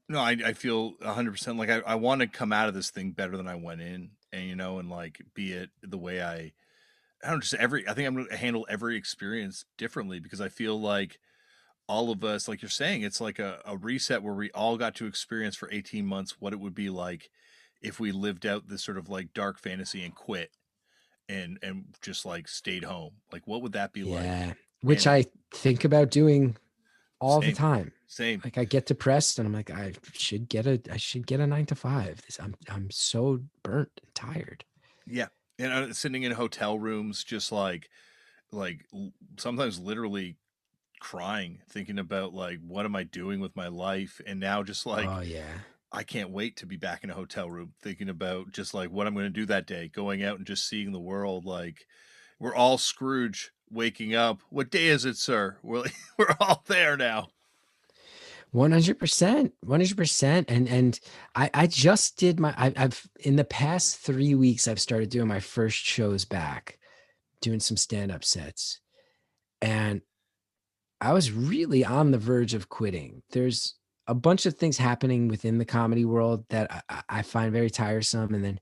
No, I feel 100% like I want to come out of this thing better than I went in, and and like be it the way I don't just every I think I'm going to handle every experience differently because I feel like all of us, like you're saying, it's like a reset where we all got to experience for 18 months what it would be like if we lived out this sort of like dark fantasy and quit and just like stayed home. Like what would that be like? Yeah, which And I think about doing all the same, time. same. Like I get depressed and I'm like, I should get a 9 to 5. I'm so burnt and tired. Yeah. And sitting in hotel rooms, just sometimes literally crying, thinking about like, what am I doing with my life? And now just like, Oh yeah. I can't wait to be back in a hotel room thinking about just like what I'm going to do that day, going out and just seeing the world. Like we're all Scrooge waking up. What day is it, sir? We're all there now. 100%, 100%. And I just did I've in the past 3 weeks, I've started doing my first shows back, doing some stand-up sets. And I was really on the verge of quitting. There's a bunch of things happening within the comedy world that I find very tiresome. And then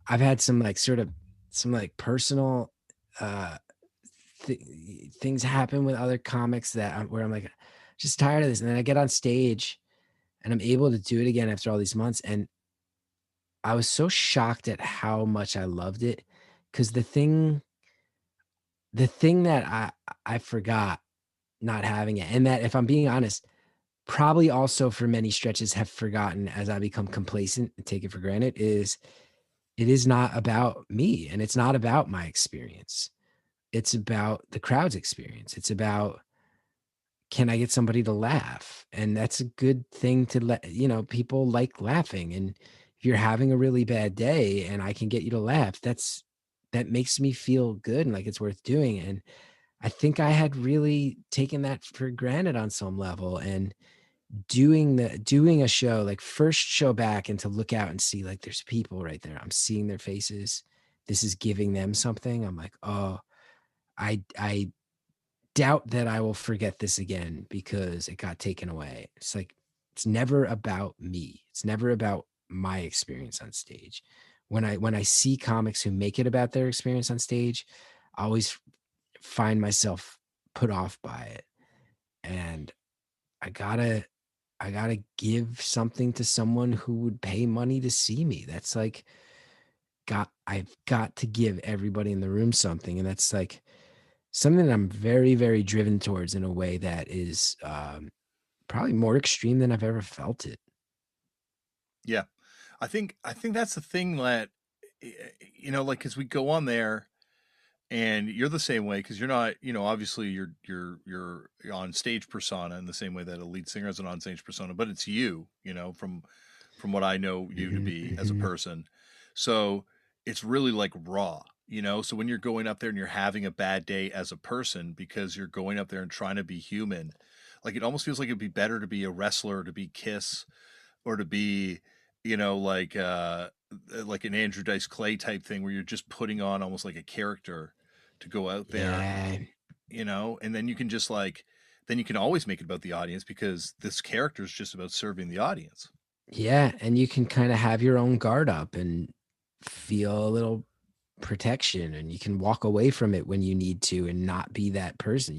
I've had some like sort of some like personal uh things happen with other comics where I'm like just tired of this. And then I get on stage and I'm able to do it again after all these months. And I was so shocked at how much I loved it because the thing that I forgot not having it, and that if I'm being honest, probably also for many stretches have forgotten as I become complacent and take it for granted, is it is not about me and it's not about my experience. It's about the crowd's experience. It's about, can I get somebody to laugh? And that's a good thing to people like laughing. And if you're having a really bad day and I can get you to laugh, that makes me feel good and like it's worth doing. And I think I had really taken that for granted on some level. And doing a show, like first show back, and to look out and see like there's people right there. I'm seeing their faces. This is giving them something. I'm like, oh, I doubt that I will forget this again because it got taken away. It's like it's never about me. It's never about my experience on stage. When I see comics who make it about their experience on stage, I always find myself put off by it. And I gotta I gotta give something to someone who would pay money to see me. That's like I've got to give everybody in the room something. And that's like something that I'm very, very driven towards in a way that is probably more extreme than I've ever felt it. Yeah. I think that's the thing that like cuz we go on there and you're the same way because you're not, obviously you're on stage persona in the same way that a lead singer is an on stage persona, but it's you, from what I know you to Mhm, be as a mhm. person. So it's really like raw, so when you're going up there and you're having a bad day as a person because you're going up there and trying to be human, like it almost feels like it'd be better to be a wrestler, to be Kiss, or to be, like an Andrew Dice Clay type thing where you're just putting on almost like a character to go out there, Yeah. and then you can just like then you can always make it about the audience because this character is just about serving the audience. Yeah. And you can kind of have your own guard up and feel a little protection, and you can walk away from it when you need to and not be that person.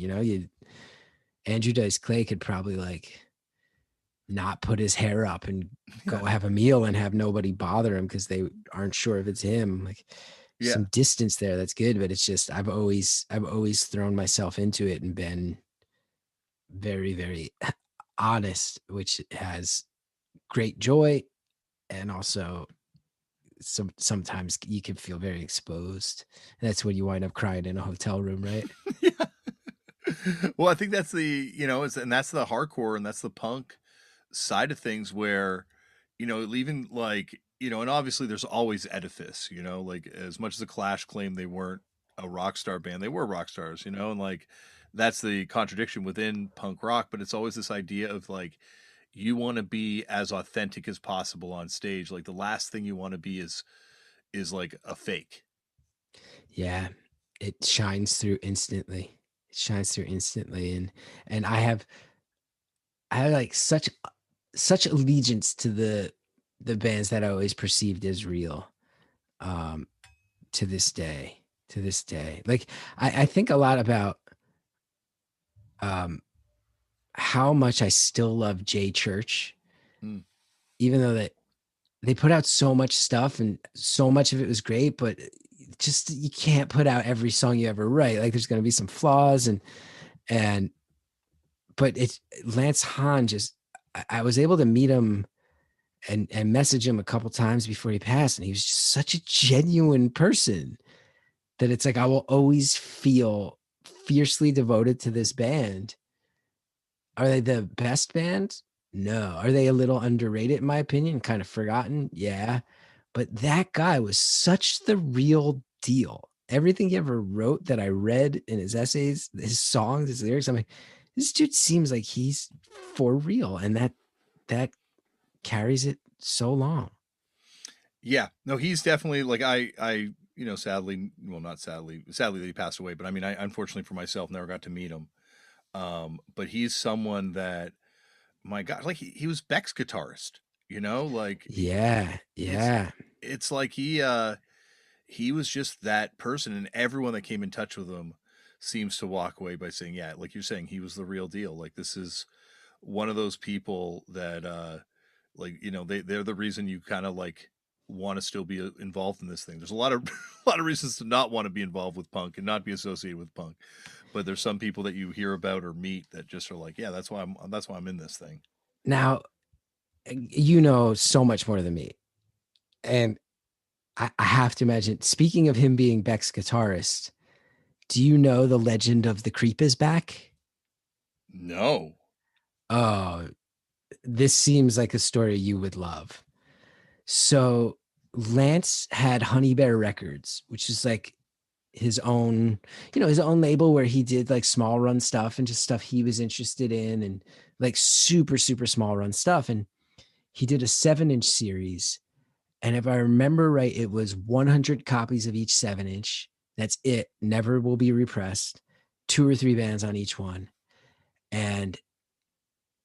Andrew Dice Clay could probably like not put his hair up and go have a meal and have nobody bother him because they aren't sure if it's him. Like Yeah. some distance there, that's good. But it's just I've always thrown myself into it and been very, very honest, which has great joy. And also sometimes you can feel very exposed. And that's when you wind up crying in a hotel room, right? Yeah. Well, I think that's and that's the hardcore and that's the punk side of things where, even like, and obviously there's always edifice, like as much as the Clash claimed they weren't a rock star band, they were rock stars, and like that's the contradiction within punk rock, but it's always this idea of like you want to be as authentic as possible on stage. Like the last thing you want to be is like a fake. Yeah. It shines through instantly. It shines through instantly. And I have like such such allegiance to the bands that I always perceived as real. Um, to this day, like I think a lot about um how much I still love J Church, Mm. even though that they put out so much stuff and so much of it was great, but just you can't put out every song you ever write. Like there's going to be some flaws and but it's Lance Hahn just I was able to meet him and message him a couple times before he passed, and he was just such a genuine person that it's like I will always feel fiercely devoted to this band. Are they the best band? No. Are they a little underrated in my opinion? Kind of forgotten? Yeah. But that guy was such the real deal. Everything he ever wrote that I read in his essays, his songs, his lyrics, I'm like, this dude seems like he's for real. And that carries it so long. Yeah, no, he's definitely like sadly, well, not sadly, sadly that he passed away, but I mean, I unfortunately for myself never got to meet him. But he's someone that, my God, like he was Beck's guitarist, like Yeah. it's Yeah. it's like he was just that person, and everyone that came in touch with him seems to walk away by saying, yeah, like you're saying, he was the real deal. Like this is one of those people that like they're the reason you kind of like want to still be involved in this thing. There's a lot of a lot of reasons to not want to be involved with punk and not be associated with punk, but there's some people that you hear about or meet that just are like, yeah, that's why I'm in this thing. Now, you know so much more than me. And I have to imagine, speaking of him being Beck's guitarist, do you know the legend of the Creep is back? No. Oh, this seems like a story you would love. So Lance had Honey Bear Records, which is like his own, his own label where he did like small run stuff and just stuff he was interested in and like super, super small run stuff. And he did a 7-inch series. And if I remember right, it was 100 copies of each 7-inch. That's it. Never will be repressed. 2 or 3 bands on each one. And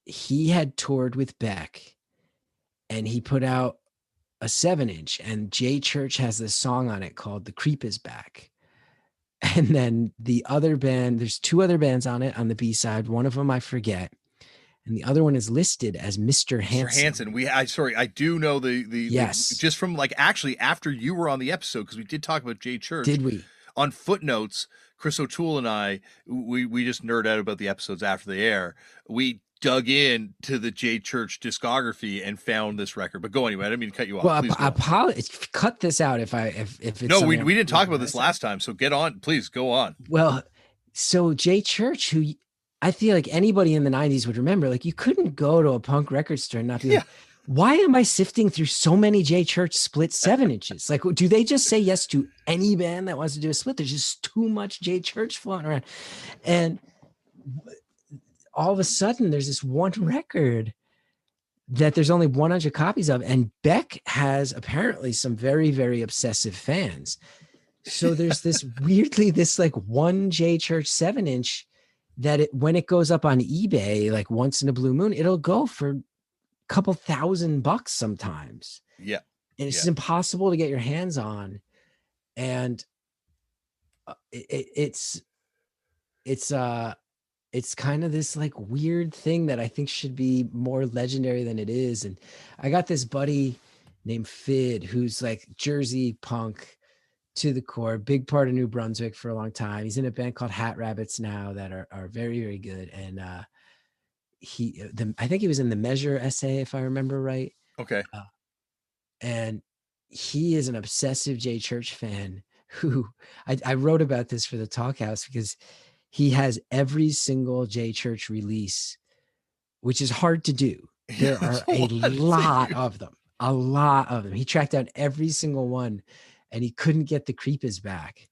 he had toured with Beck and he put out a 7-inch, and Jay Church has this song on it called The Creep is Back. And then the other band, there's 2 other bands on it on the B side. One of them I forget. And the other one is listed as Mr. Mr. Hanson. Hanson. I do know the Yes. just from like actually after you were on the episode, because we did talk about Jay Church. Did we? On Footnotes, Chris O'Toole and I, we just nerd out about the episodes after they air. We dug in to the Jay Church discography and found this record. But go anyway. I didn't mean to cut you off. Well, Please cut this out if it's no. We didn't talk about this last time. So get on. Please go on. Well, so Jay Church, who I feel like anybody in the 90s would remember, like you couldn't go to a punk record store and not be like, why am I sifting through so many Jay Church split 7-inches? Like, do they just say yes to any band that wants to do a split? There's just too much Jay Church floating around. And all of a sudden, there's this one record that there's only 100 copies of. And Beck has apparently some very, very obsessive fans. So there's this weirdly, this like one Jay Church 7-inch that when it goes up on eBay, like once in a blue moon, it'll go for couple $1,000 sometimes. Yeah. And it's impossible to get your hands on. And it's kind of this like weird thing that I think should be more legendary than it is. And I got this buddy named Fid, who's like Jersey punk to the core, big part of New Brunswick for a long time. He's in a band called Hat Rabbits now that are very, very good. And I think he was in the Measure essay, if I remember right. Okay. And he is an obsessive Jay Church fan who I wrote about this for the Talkhouse because he has every single Jay Church release, which is hard to do. There are a lot of them. He tracked down every single one and he couldn't get The Creep is Back.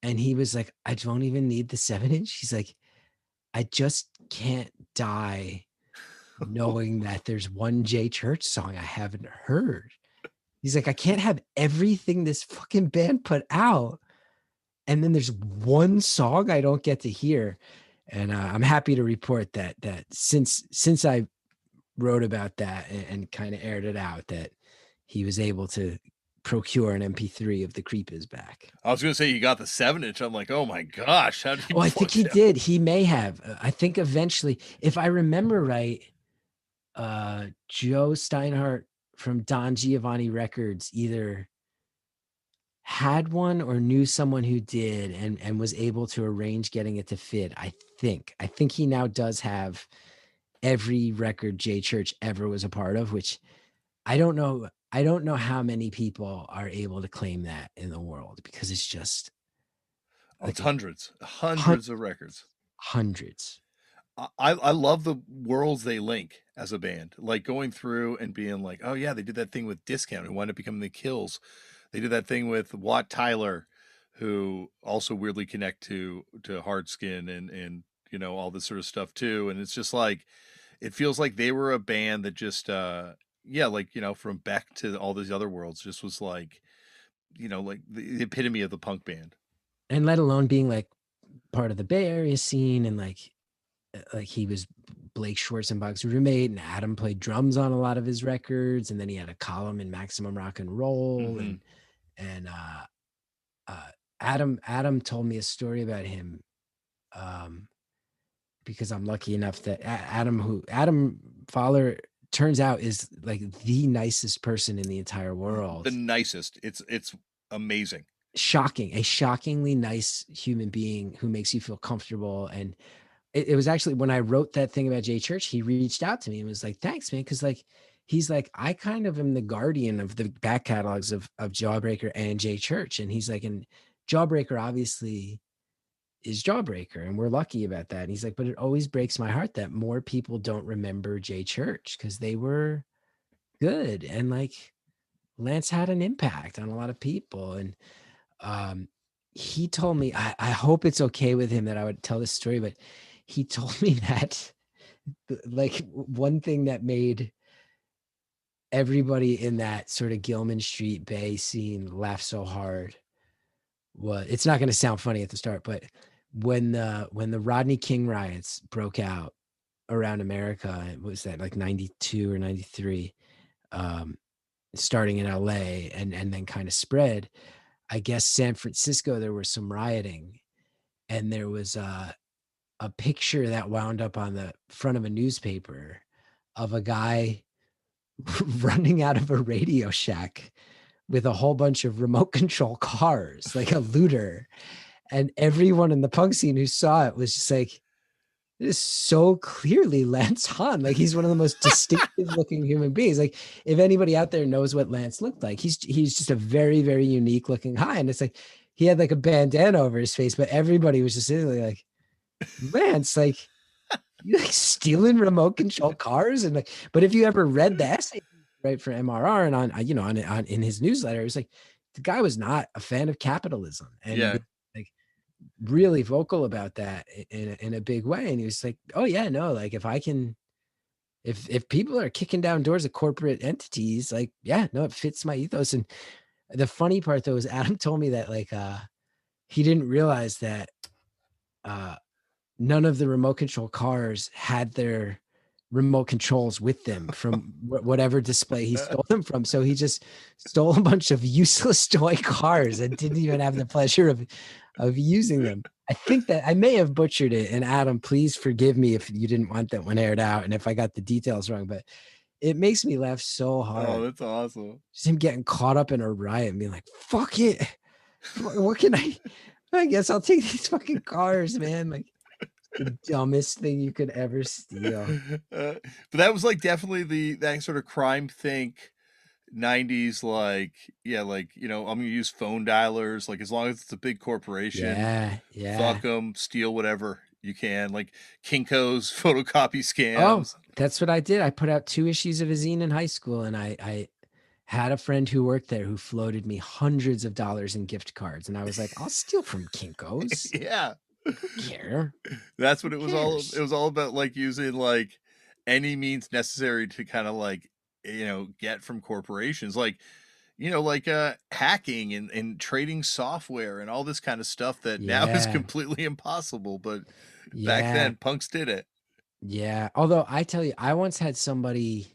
And he was like, I don't even need the 7-inch. He's like, I just can't die knowing that there's one Jay Church song I haven't heard. He's like, I can't have everything this fucking band put out, and then there's one song I don't get to hear. And I'm happy to report that since I wrote about that and kind of aired it out that he was able to procure an MP3 of The Creep Is Back. I was going to say he got the 7-inch. I'm like, oh my gosh, how did he Oh, I think afford he that? did. He may have. I think eventually, if I remember right, Joe Steinhardt from Don Giovanni Records either had one or knew someone who did and was able to arrange getting it to fit. I think he now does have every record Jay Church ever was a part of, which I don't know how many people are able to claim that in the world, because it's just Oh, it's like hundreds, hun- hundreds of records. hundreds. I love the worlds they link as a band, like going through and being like, oh yeah, they did that thing with Discount, who wound up becoming the Kills. They did that thing with Watt Tyler, who also weirdly connect to Hard Skin and all this sort of stuff too. And it's just like it feels like they were a band that just yeah, like from Beck to all these other worlds, just was like like the epitome of the punk band. And let alone being like part of the Bay Area scene, and like he was Blake Schwarzenbach's roommate, and Adam played drums on a lot of his records, and then he had a column in Maximum Rock and Roll, Mm-hmm. and uh, Adam told me a story about him, um, because I'm lucky enough that Adam Fowler turns out is like the nicest person in the entire The world. nicest. It's amazing. A shockingly nice human being who makes you feel comfortable. And it was actually when I wrote that thing about Jay Church, he reached out to me and was like, thanks, man. Cause like, he's like, I kind of am the guardian of the back catalogs of Jawbreaker and Jay Church. And he's like, and Jawbreaker obviously is Jawbreaker, and we're lucky about that. And he's like, but it always breaks my heart that more people don't remember Jay Church, because they were good. And like Lance had an impact on a lot of people. And um, he told me, I hope it's okay with him that I would tell this story, but he told me that like one thing that made everybody in that sort of Gilman Street Bay scene laugh so hard was, it's not going to sound funny at the start, but when the Rodney King riots broke out around America, it was that like 92 or 93, um, starting in LA and then kind of spread. I guess San Francisco, there was some rioting, and there was a picture that wound up on the front of a newspaper of a guy running out of a Radio Shack with a whole bunch of remote control cars, like a looter. And everyone in the punk scene who saw it was just like, it is so clearly Lance Hahn. Like, he's one of the most distinctive looking human beings. Like, if anybody out there knows what Lance looked like, he's just a very, very unique looking guy. And it's like he had like a bandana over his face, but everybody was just like, Lance, like, you like stealing remote control cars. And like, but if you ever read the essay right for MRR and on in his newsletter, it was like the guy was not a fan of capitalism, and Yeah. was, like, really vocal about that in a big way. And he was like, oh yeah, no, like if people are kicking down doors of corporate entities, like, yeah, no, it fits my ethos. And the funny part though is Adam told me that like he didn't realize that uh none of the remote control cars had their remote controls with them from whatever display he stole them from. So he just stole a bunch of useless toy cars and didn't even have the pleasure of using them. I think that I may have butchered it. And Adam, please forgive me if you didn't want that one aired out and if I got the details wrong, but it makes me laugh so Oh, hard. that's awesome. Just him getting caught up in a riot and being like, fuck it. What can I guess I'll take these fucking cars, man. Like, the dumbest thing you could ever steal. But that was like definitely that sort of crime think 90s, like, yeah, like, I'm gonna use phone dialers, like as long as it's a big corporation, Yeah, yeah. fuck them, steal whatever you can, like Kinko's photocopy Oh, scams. that's what I did. I put out 2 issues of a zine in high school, and I had a friend who worked there who floated me hundreds of dollars in gift cards, and I was like, I'll steal from Kinko's. Yeah, I don't care. that's what Who it was all. It cares? was all about, like using like any means necessary to kind of like get from corporations, like like hacking and trading software and all this kind of stuff that now is Yeah, completely impossible. But back yeah. then, punks did it. Yeah. Although I tell you, I once had somebody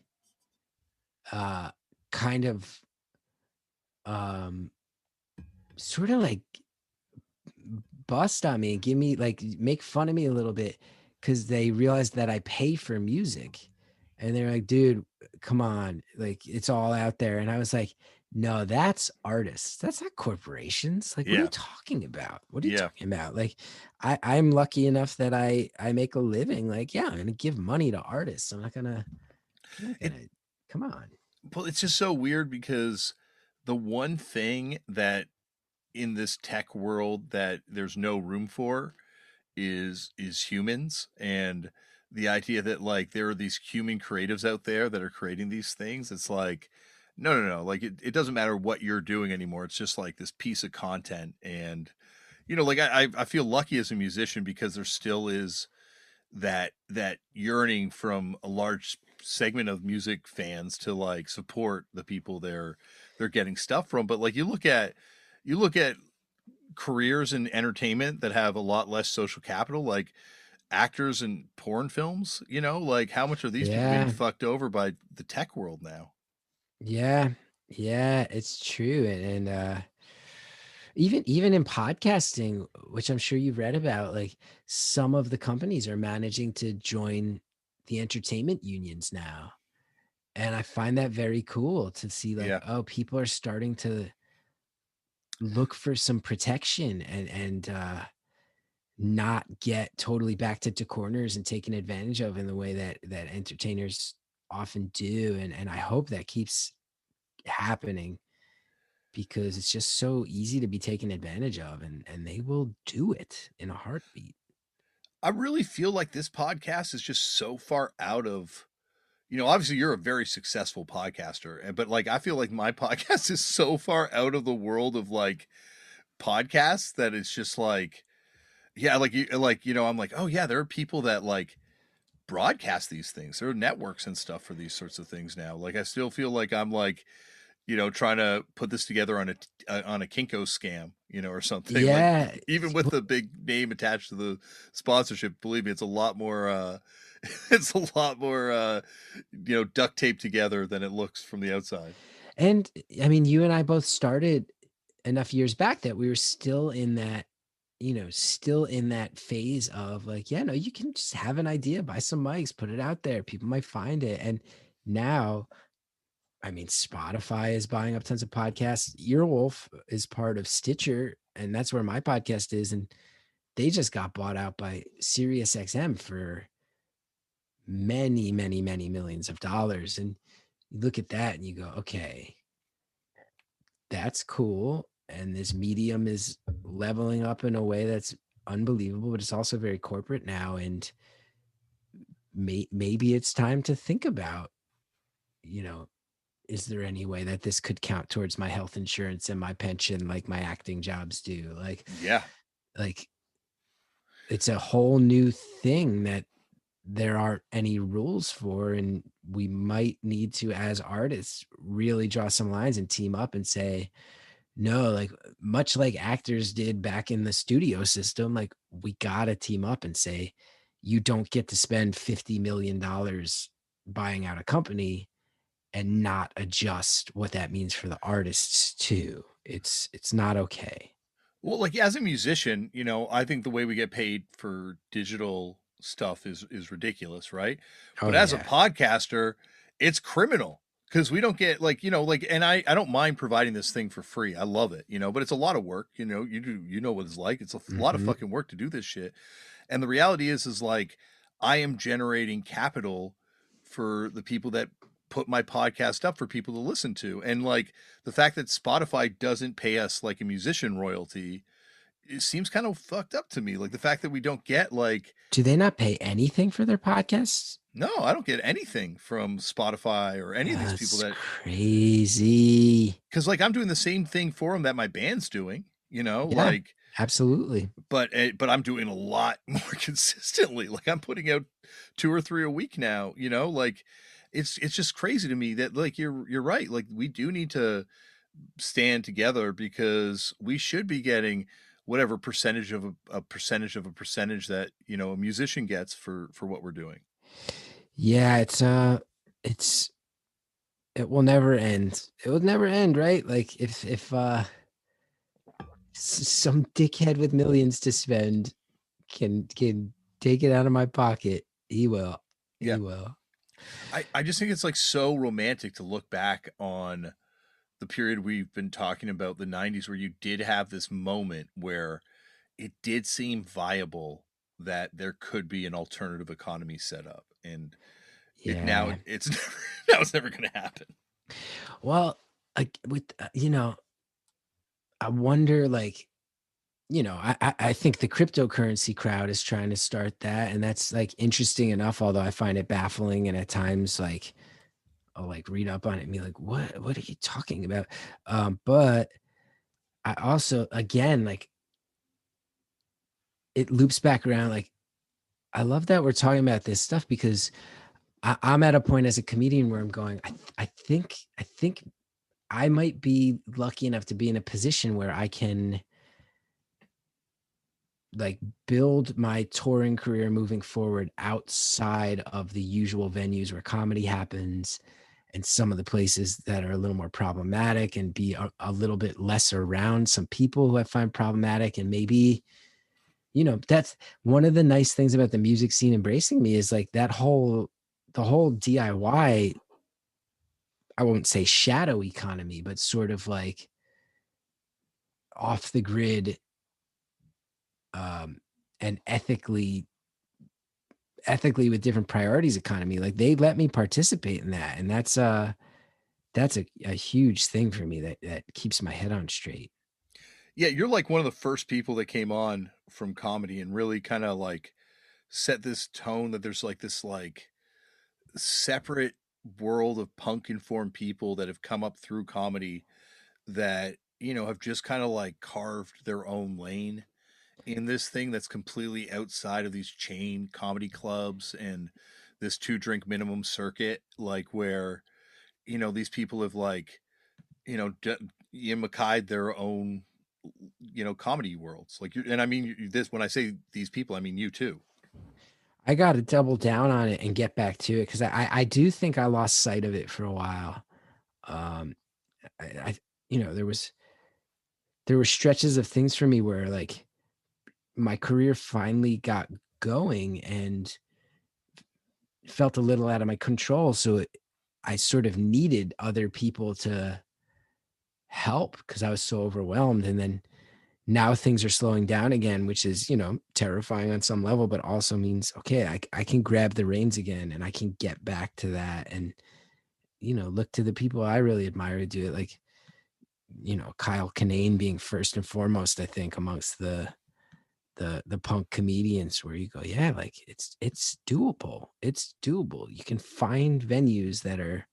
uh kind of um sort of like bust on me and give me like make fun of me a little bit because they realized that I pay for music. And they're like, dude, come on, like it's all out there. And I was like, no, that's artists. That's not corporations. Like, what are you Yeah. talking about? What are you Yeah. talking about? Like, I'm lucky enough that I make a living. Like, yeah, I'm gonna give money to artists. I'm not It gonna come on. Well, it's just so weird because the one thing that in this tech world that there's no room for is humans, and the idea that like there are these human creatives out there that are creating these things. It's like no, like it doesn't matter what you're doing anymore. It's just like this piece of content. And like I feel lucky as a musician because there still is that yearning from a large segment of music fans to like support the people they're getting stuff from. But like you look at careers in entertainment that have a lot less social capital, like actors in porn films, like how much are these people being Yeah, fucked over by the tech world now? yeah, yeah. It's true, and even in podcasting, which I'm sure you've read about, like some of the companies are managing to join the entertainment unions now. And I find that very cool to see like, Yeah. oh, people are starting to look for some protection and not get totally backed into corners and taken advantage of in the way that entertainers often do. And I hope that keeps happening because it's just so easy to be taken advantage of and they will do it in a heartbeat. I really feel like this podcast is just so far out of, obviously you're a very successful podcaster, but like I feel like my podcast is so far out of the world of like podcasts that it's just like, yeah, I'm like, oh yeah, there are people that like broadcast these things. There are networks and stuff for these sorts of things now. Like I still feel like I'm like, trying to put this together on a Kinko scam, or something. Like Yeah. even with the big name attached to the sponsorship, believe me, it's a lot more it's a lot more duct taped together than it looks from the outside. And I mean, you and I both started enough years back that we were still in that, still in that phase of like, yeah, no, you can just have an idea, buy some mics, put it out there. People might find it. And now, I mean, Spotify is buying up tons of podcasts. Earwolf is part of Stitcher, and that's where my podcast is. And they just got bought out by SiriusXM for many, many, many millions of dollars. And you look at that and you go, okay, that's cool. And this medium is leveling up in a way that's unbelievable, but it's also very corporate now. And maybe it's time to think about, you know, is there any way that this could count towards my health insurance and my pension like my acting jobs do? Yeah. Like it's a whole new thing that there aren't any rules for. And we might need to, as artists, really draw some lines and team up and say, no, like much like actors did back in the studio system, like we gotta team up and say, you don't get to spend $50 million buying out a company and not adjust what that means for the artists too. It's not okay. Well, like as a musician, I think the way we get paid for digital stuff is ridiculous, right? Oh But as a yeah. podcaster, it's criminal because we don't get like, and I don't mind providing this thing for free. I love it, but it's a lot of work, you know what it's like. It's a lot of Mm-hmm. fucking work to do this shit. And the reality is like I am generating capital for the people that put my podcast up for people to listen to. And like the fact that Spotify doesn't pay us like a musician royalty, it seems kind of fucked up to me. Like the fact that we don't get like, Do they not pay anything for their podcasts? no, I don't get anything from Spotify or any of these people That's that, crazy. because like I'm doing the same thing for them that my band's doing, Yeah, like, absolutely. but I'm doing a lot more consistently. Like I'm putting out 2 or 3 a week now, like it's just crazy to me that like you're right. Like we do need to stand together because we should be getting whatever percentage of a percentage of a percentage that a musician gets for what we're doing. Yeah, it's it will never end. It will never end, right? Like if some dickhead with millions to spend can take it out of my pocket, he will. Yeah. He will. I just think it's like so romantic to look back on the period we've been talking about, the 90s, where you did have this moment where it did seem viable that there could be an alternative economy set up. And it now Yeah. it's never, now it's never going to happen. Well, like with I wonder like I think the cryptocurrency crowd is trying to start that, and that's like interesting enough. Although I find it baffling, and at times like I'll like read up on it and be like, what are you talking about? But I also again like it loops back around. Like I love that we're talking about this stuff because I'm at a point as a comedian where I'm going. I think I might be lucky enough to be in a position where I can like build my touring career moving forward outside of the usual venues where comedy happens and some of the places that are a little more problematic, and be a little bit less around some people who I find problematic. And maybe, that's one of the nice things about the music scene embracing me is like the whole DIY, I won't say shadow economy, but sort of like off the grid, um, and ethically with different priorities economy. Like they let me participate in that. And that's a huge thing for me that keeps my head on straight. Yeah, you're like one of the first people that came on from comedy and really kind of like set this tone that there's like this like separate world of punk informed people that have come up through comedy that, have just kind of like carved their own lane in this thing that's completely outside of these chain comedy clubs and this 2 drink minimum circuit, like where, these people have like, Ian McKay'd their own, comedy worlds. Like, and I mean, this, when I say these people, I mean you too. I got to double down on it and get back to it because I do think I lost sight of it for a while. Um, I there were stretches of things for me where like my career finally got going and felt a little out of my control. So I sort of needed other people to help because I was so overwhelmed. And then now things are slowing down again, which is, terrifying on some level, but also means, okay, I can grab the reins again and I can get back to that and, look to the people I really admire to do it. Like, Kyle Kinane being first and foremost, I think, amongst the punk comedians where you go, yeah, like it's doable. It's doable. You can find venues that are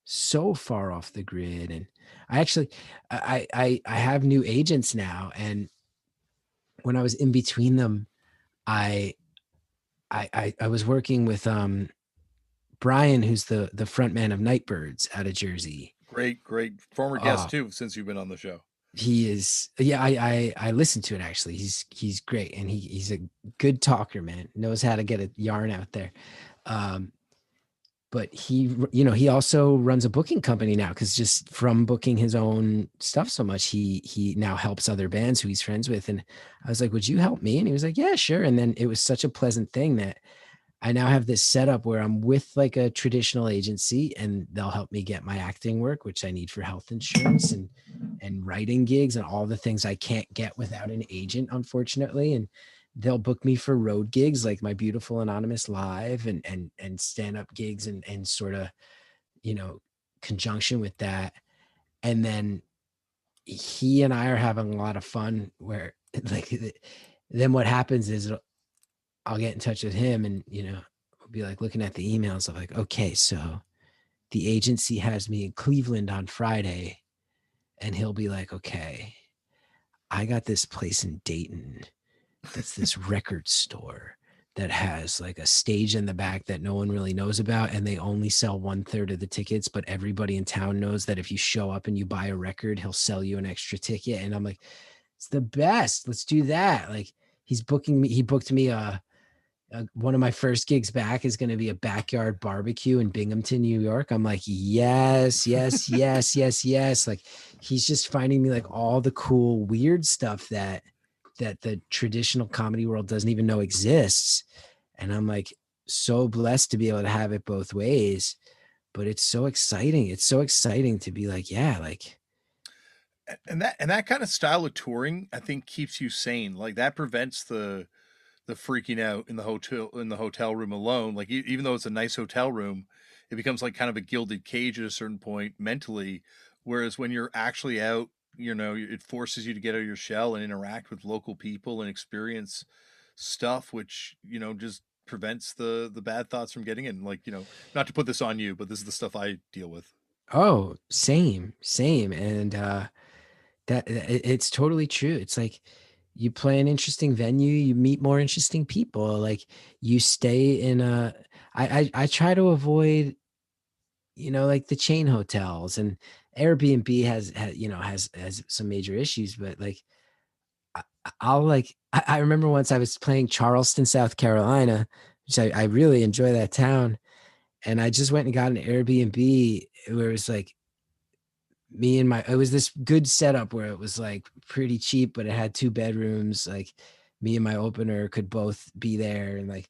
so far off the grid. And I actually I have new agents now. And when I was in between them, I I was working with Brian, who's the front man of Nightbirds out of Jersey. Great former guest Oh, too, since you've been on the show. he is, yeah, I listened to it actually. He's great, and he's a good talker, man. Knows how to get a yarn out there. Um, but he also runs a booking company now because just from booking his own stuff so much, he now helps other bands who he's friends with. And I was like, would you help me? And he was like, yeah, sure. And then it was such a pleasant thing that I now have this setup where I'm with like a traditional agency and they'll help me get my acting work, which I need for health insurance and writing gigs and all the things I can't get without an agent, unfortunately. And they'll book me for road gigs like my beautiful anonymous live and stand-up gigs and sort of, you know, conjunction with that. And then he and I are having a lot of fun where like then what happens is I'll get in touch with him and, we'll be like looking at the emails of like, okay, so the agency has me in Cleveland on Friday. And he'll be like, okay, I got this place in Dayton that's this record store that has like a stage in the back that no one really knows about. And they only sell 1/3 of the tickets, but everybody in town knows that if you show up and you buy a record, he'll sell you an extra ticket. And I'm like, it's the best. Let's do that. Like he booked me one of my first gigs back is going to be a backyard barbecue in Binghamton, New York. I'm like, yes, yes, yes, yes, yes. Like he's just finding me like all the cool, weird stuff that the traditional comedy world doesn't even know exists. And I'm like so blessed to be able to have it both ways. But it's so exciting. It's so exciting to be like, yeah, like And that kind of style of touring, I think, keeps you sane. Like that prevents the freaking out in the hotel room alone. Like even though it's a nice hotel room, it becomes like kind of a gilded cage at a certain point mentally. Whereas when you're actually out, it forces you to get out of your shell and interact with local people and experience stuff, which just prevents the bad thoughts from getting in. Like not to put this on you, but this is the stuff I deal with. oh, same, same. And it's totally true. It's like you play an interesting venue, you meet more interesting people. Like you stay in a I try to avoid, like the chain hotels, and Airbnb has some major issues, but like I'll like I remember once I was playing Charleston, South Carolina, which I really enjoy that town. And I just went and got an Airbnb where it was like it was this good setup where it was like pretty cheap, but it had 2 bedrooms. Like me and my opener could both be there. And like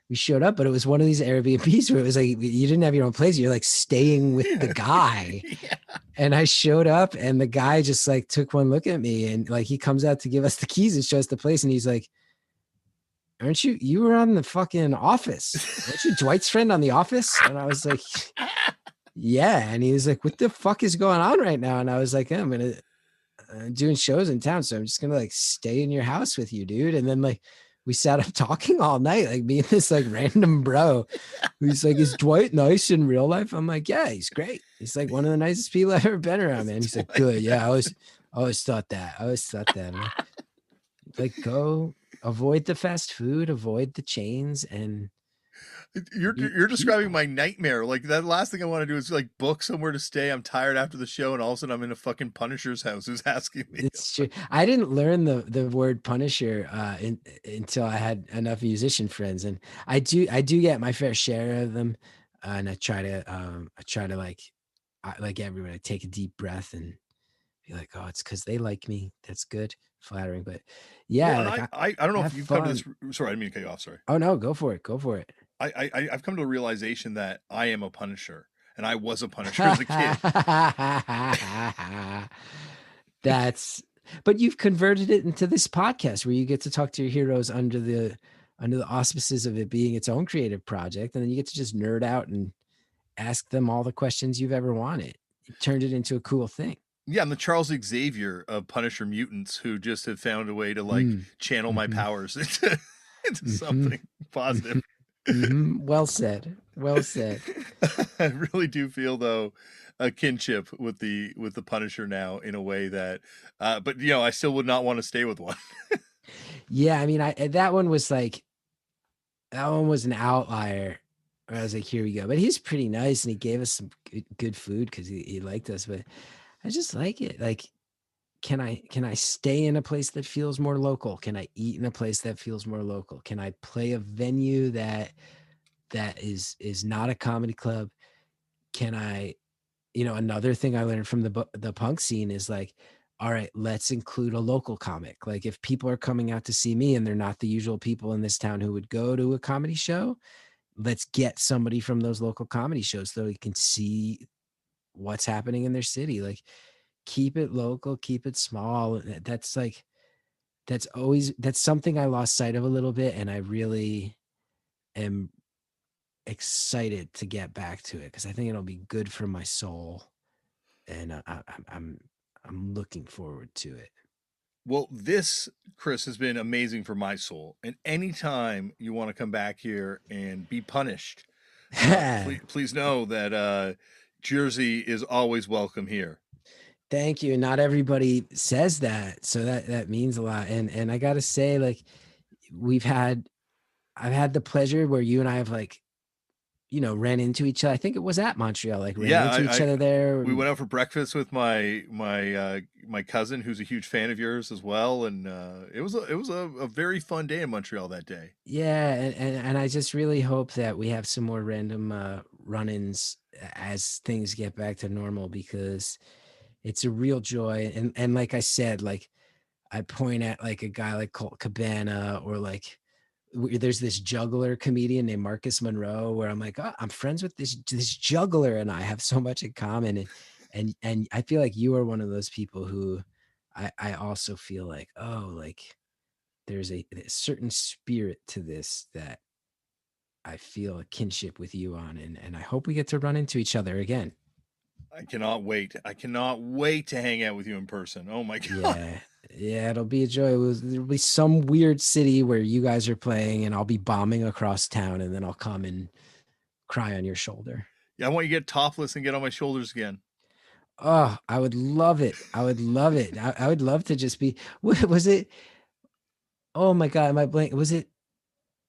we showed up, but it was one of these Airbnbs where it was like you didn't have your own place. You're like staying with the guy. Yeah. And I showed up and the guy just like took one look at me and like he comes out to give us the keys and show us the place. And he's like, aren't you were on the fucking Office? Aren't you Dwight's friend on the Office? And I was like, yeah. And he was like, what the fuck is going on right now? And I was like, I'm gonna doing shows in town, so I'm just gonna like stay in your house with you, dude. And then like we sat up talking all night, like me and this like random bro who's like, is Dwight nice in real life? I'm like, yeah, he's great. He's like one of the nicest people I've ever been around, man. He's like, good. Yeah, I always thought that. I'm like, go avoid the fast food, avoid the chains, and You're meet describing people. my nightmare. Like that last thing I want to do is like book somewhere to stay. I'm tired after the show, and all of a sudden I'm in a fucking Punisher's house who's asking me. It's true. I didn't learn the word Punisher until I had enough musician friends, and I do get my fair share of them, and I try to like everybody take a deep breath and be like, oh, it's because they like me. That's good, flattering. But Well, yeah, and like I don't know have if you've come to this. fun. Sorry, I didn't mean to cut you off. Sorry. Oh no, go for it, go for it. I've come to a realization that I am a Punisher, and I was a Punisher as a kid. That's but you've converted it into this podcast where you get to talk to your heroes under the auspices of it being its own creative project, and then you get to just nerd out and ask them all the questions you've ever wanted. You turned it into a cool thing. Yeah, I'm the Charles Xavier of Punisher mutants who just have found a way to like Mm. channel my Mm-hmm. powers into Mm-hmm. something positive. Mm-hmm. Well said. Well said. I really do feel though a kinship with the Punisher now in a way that but I still would not want to stay with one. Yeah, I mean, that one was an outlier. I was like, here we go. But he's pretty nice and he gave us some good food because he liked us. But I just like it. Like, can I stay in a place that feels more local? Can I eat in a place that feels more local? Can I play a venue that is not a comedy club? Can I, another thing I learned from the punk scene is like, all right, let's include a local comic. Like if people are coming out to see me and they're not the usual people in this town who would go to a comedy show, let's get somebody from those local comedy shows so we can see what's happening in their city. Like keep it local, keep it small. That's something I lost sight of a little bit. And I really am excited to get back to it because I think it'll be good for my soul. And I'm looking forward to it. Well, this, Chris, has been amazing for my soul. And anytime you want to come back here and be punished, please know that Jersey is always welcome here. Thank you. Not everybody says that, so that means a lot. And I gotta say, like, I've had the pleasure where you and I have like, ran into each other. I think it was at Montreal, like ran Yeah, into each other there. we went out for breakfast with my cousin who's a huge fan of yours as well, and it was a very fun day in Montreal that day. Yeah, and I just really hope that we have some more random run-ins as things get back to normal, because it's a real joy. And like I said, like I point at like a guy like Colt Cabana, or like there's this juggler comedian named Marcus Monroe, where I'm like, oh, I'm friends with this juggler, and I have so much in common. And I feel like you are one of those people who I also feel like, oh, like there's a certain spirit to this that I feel a kinship with you on, and I hope we get to run into each other again. I cannot wait. I cannot wait to hang out with you in person. Oh my god. Yeah. Yeah, it'll be a joy. There'll be some weird city where you guys are playing, and I'll be bombing across town, and then I'll come and cry on your shoulder. Yeah, I want you to get topless and get on my shoulders again. Oh, I would love it. I would love it. I would love to just be. Was it? Oh my God, my blank. Was it?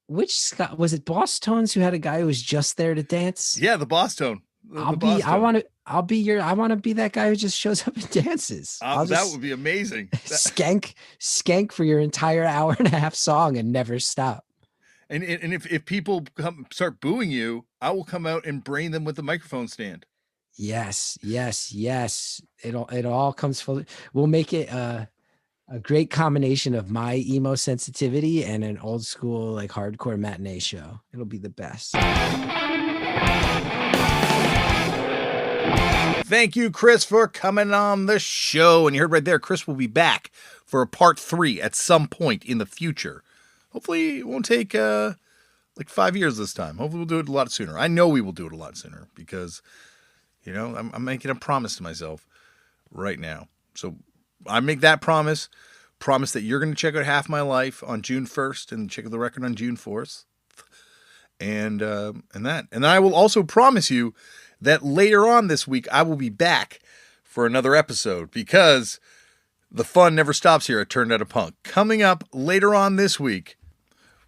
Which Scott was it? Boss Tones, who had a guy who was just there to dance. Yeah, the boss tone. The Be. boss tone. I'll be your. I want to be that guy who just shows up and dances. I'll That just would be amazing. skank for your entire hour and a half song and never stop. And if people start booing you, I will come out and brain them with the microphone stand. Yes, yes, yes. It all comes full. We'll make it a great combination of my emo sensitivity and an old school like hardcore matinee show. It'll be the best. Thank you, Chris, for coming on the show. And you heard right there, Chris will be back for a part 3 at some point in the future. Hopefully it won't take like 5 years this time. Hopefully we'll do it a lot sooner. I know we will do it a lot sooner because, I'm making a promise to myself right now. So I make that promise that you're going to check out Half My Life on June 1st and check out the record on June 4th. And then I will also promise you that later on this week, I will be back for another episode because the fun never stops here at Turned Out a Punk. Coming up later on this week,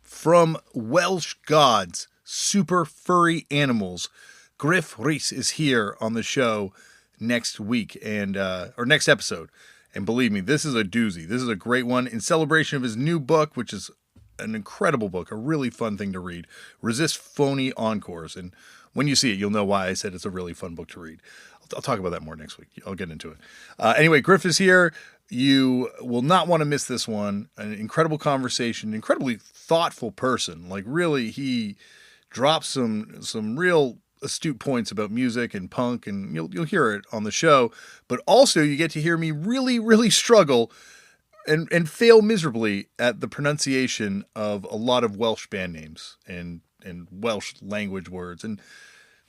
from Welsh Gods, Super Furry Animals, Griff Rhys is here on the show next week or next episode. And believe me, this is a doozy. This is a great one in celebration of his new book, which is an incredible book, a really fun thing to read. Resist Phony Encores. And when you see it, you'll know why I said it's a really fun book to read. I'll talk about that more next week. I'll get into it. Anyway, Griff is here. You will not want to miss this one. An incredible conversation, incredibly thoughtful person. Like really, he drops some real astute points about music and punk, and you'll hear it on the show. But also, you get to hear me really, really struggle and fail miserably at the pronunciation of a lot of Welsh band names and Welsh language words. And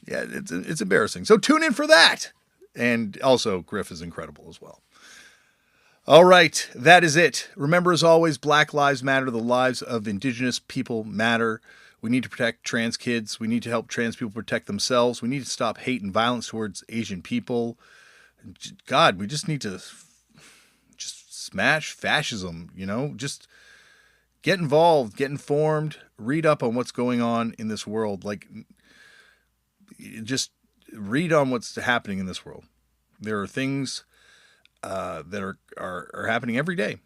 yeah, it's embarrassing. So tune in for that. And also, Griff is incredible as well. All right, that is it. Remember, as always, Black Lives Matter. The lives of Indigenous people matter. We need to protect trans kids. We need to help trans people protect themselves. We need to stop hate and violence towards Asian people. God, we just need to just smash fascism, just get involved, get informed, read up on what's going on in this world. Like, just read on what's happening in this world. There are things that are happening every day.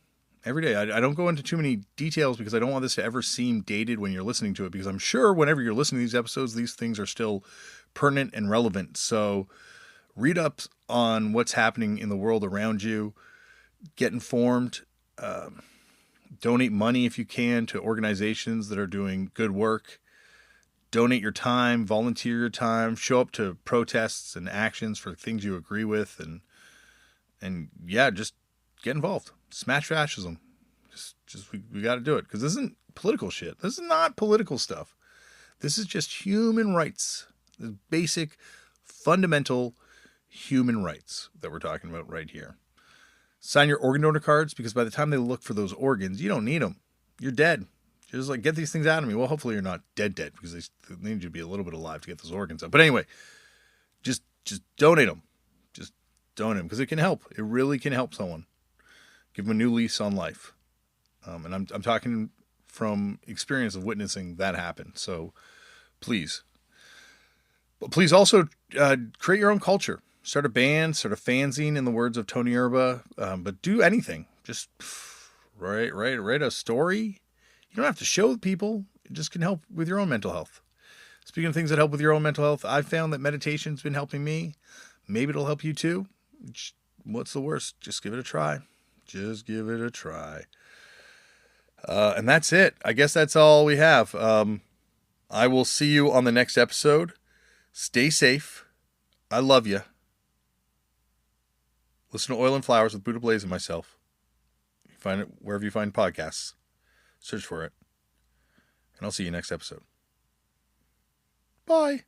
Every day. I don't go into too many details because I don't want this to ever seem dated when you're listening to it, because I'm sure whenever you're listening to these episodes, these things are still pertinent and relevant. So read up on what's happening in the world around you. Get informed. Donate money if you can to organizations that are doing good work. Donate your time, volunteer your time, show up to protests and actions for things you agree with, and yeah, just get involved. Smash fascism. We got to do it, because this isn't political shit. This is not political stuff. This is just human rights. The basic, fundamental human rights that we're talking about right here. Sign your organ donor cards, because by the time they look for those organs, you don't need them. You're dead. Just like, get these things out of me. Well, hopefully you're not dead, because they need you to be a little bit alive to get those organs out. But anyway, just donate them. Just donate them, because it can help. It really can help someone. Give them a new lease on life. And I'm talking from experience of witnessing that happen. So please. But please also create your own culture. Start a band, start a fanzine, in the words of Tony Erba. But do anything. Just write a story. You don't have to show people. It just can help with your own mental health. Speaking of things that help with your own mental health, I've found that meditation's been helping me. Maybe it'll help you too. What's the worst? Just give it a try. Just give it a try. And that's it. I guess that's all we have. I will see you on the next episode. Stay safe. I love you. Listen to Oil and Flowers with Buddha Blaze and myself. You find it wherever you find podcasts. Search for it. And I'll see you next episode. Bye.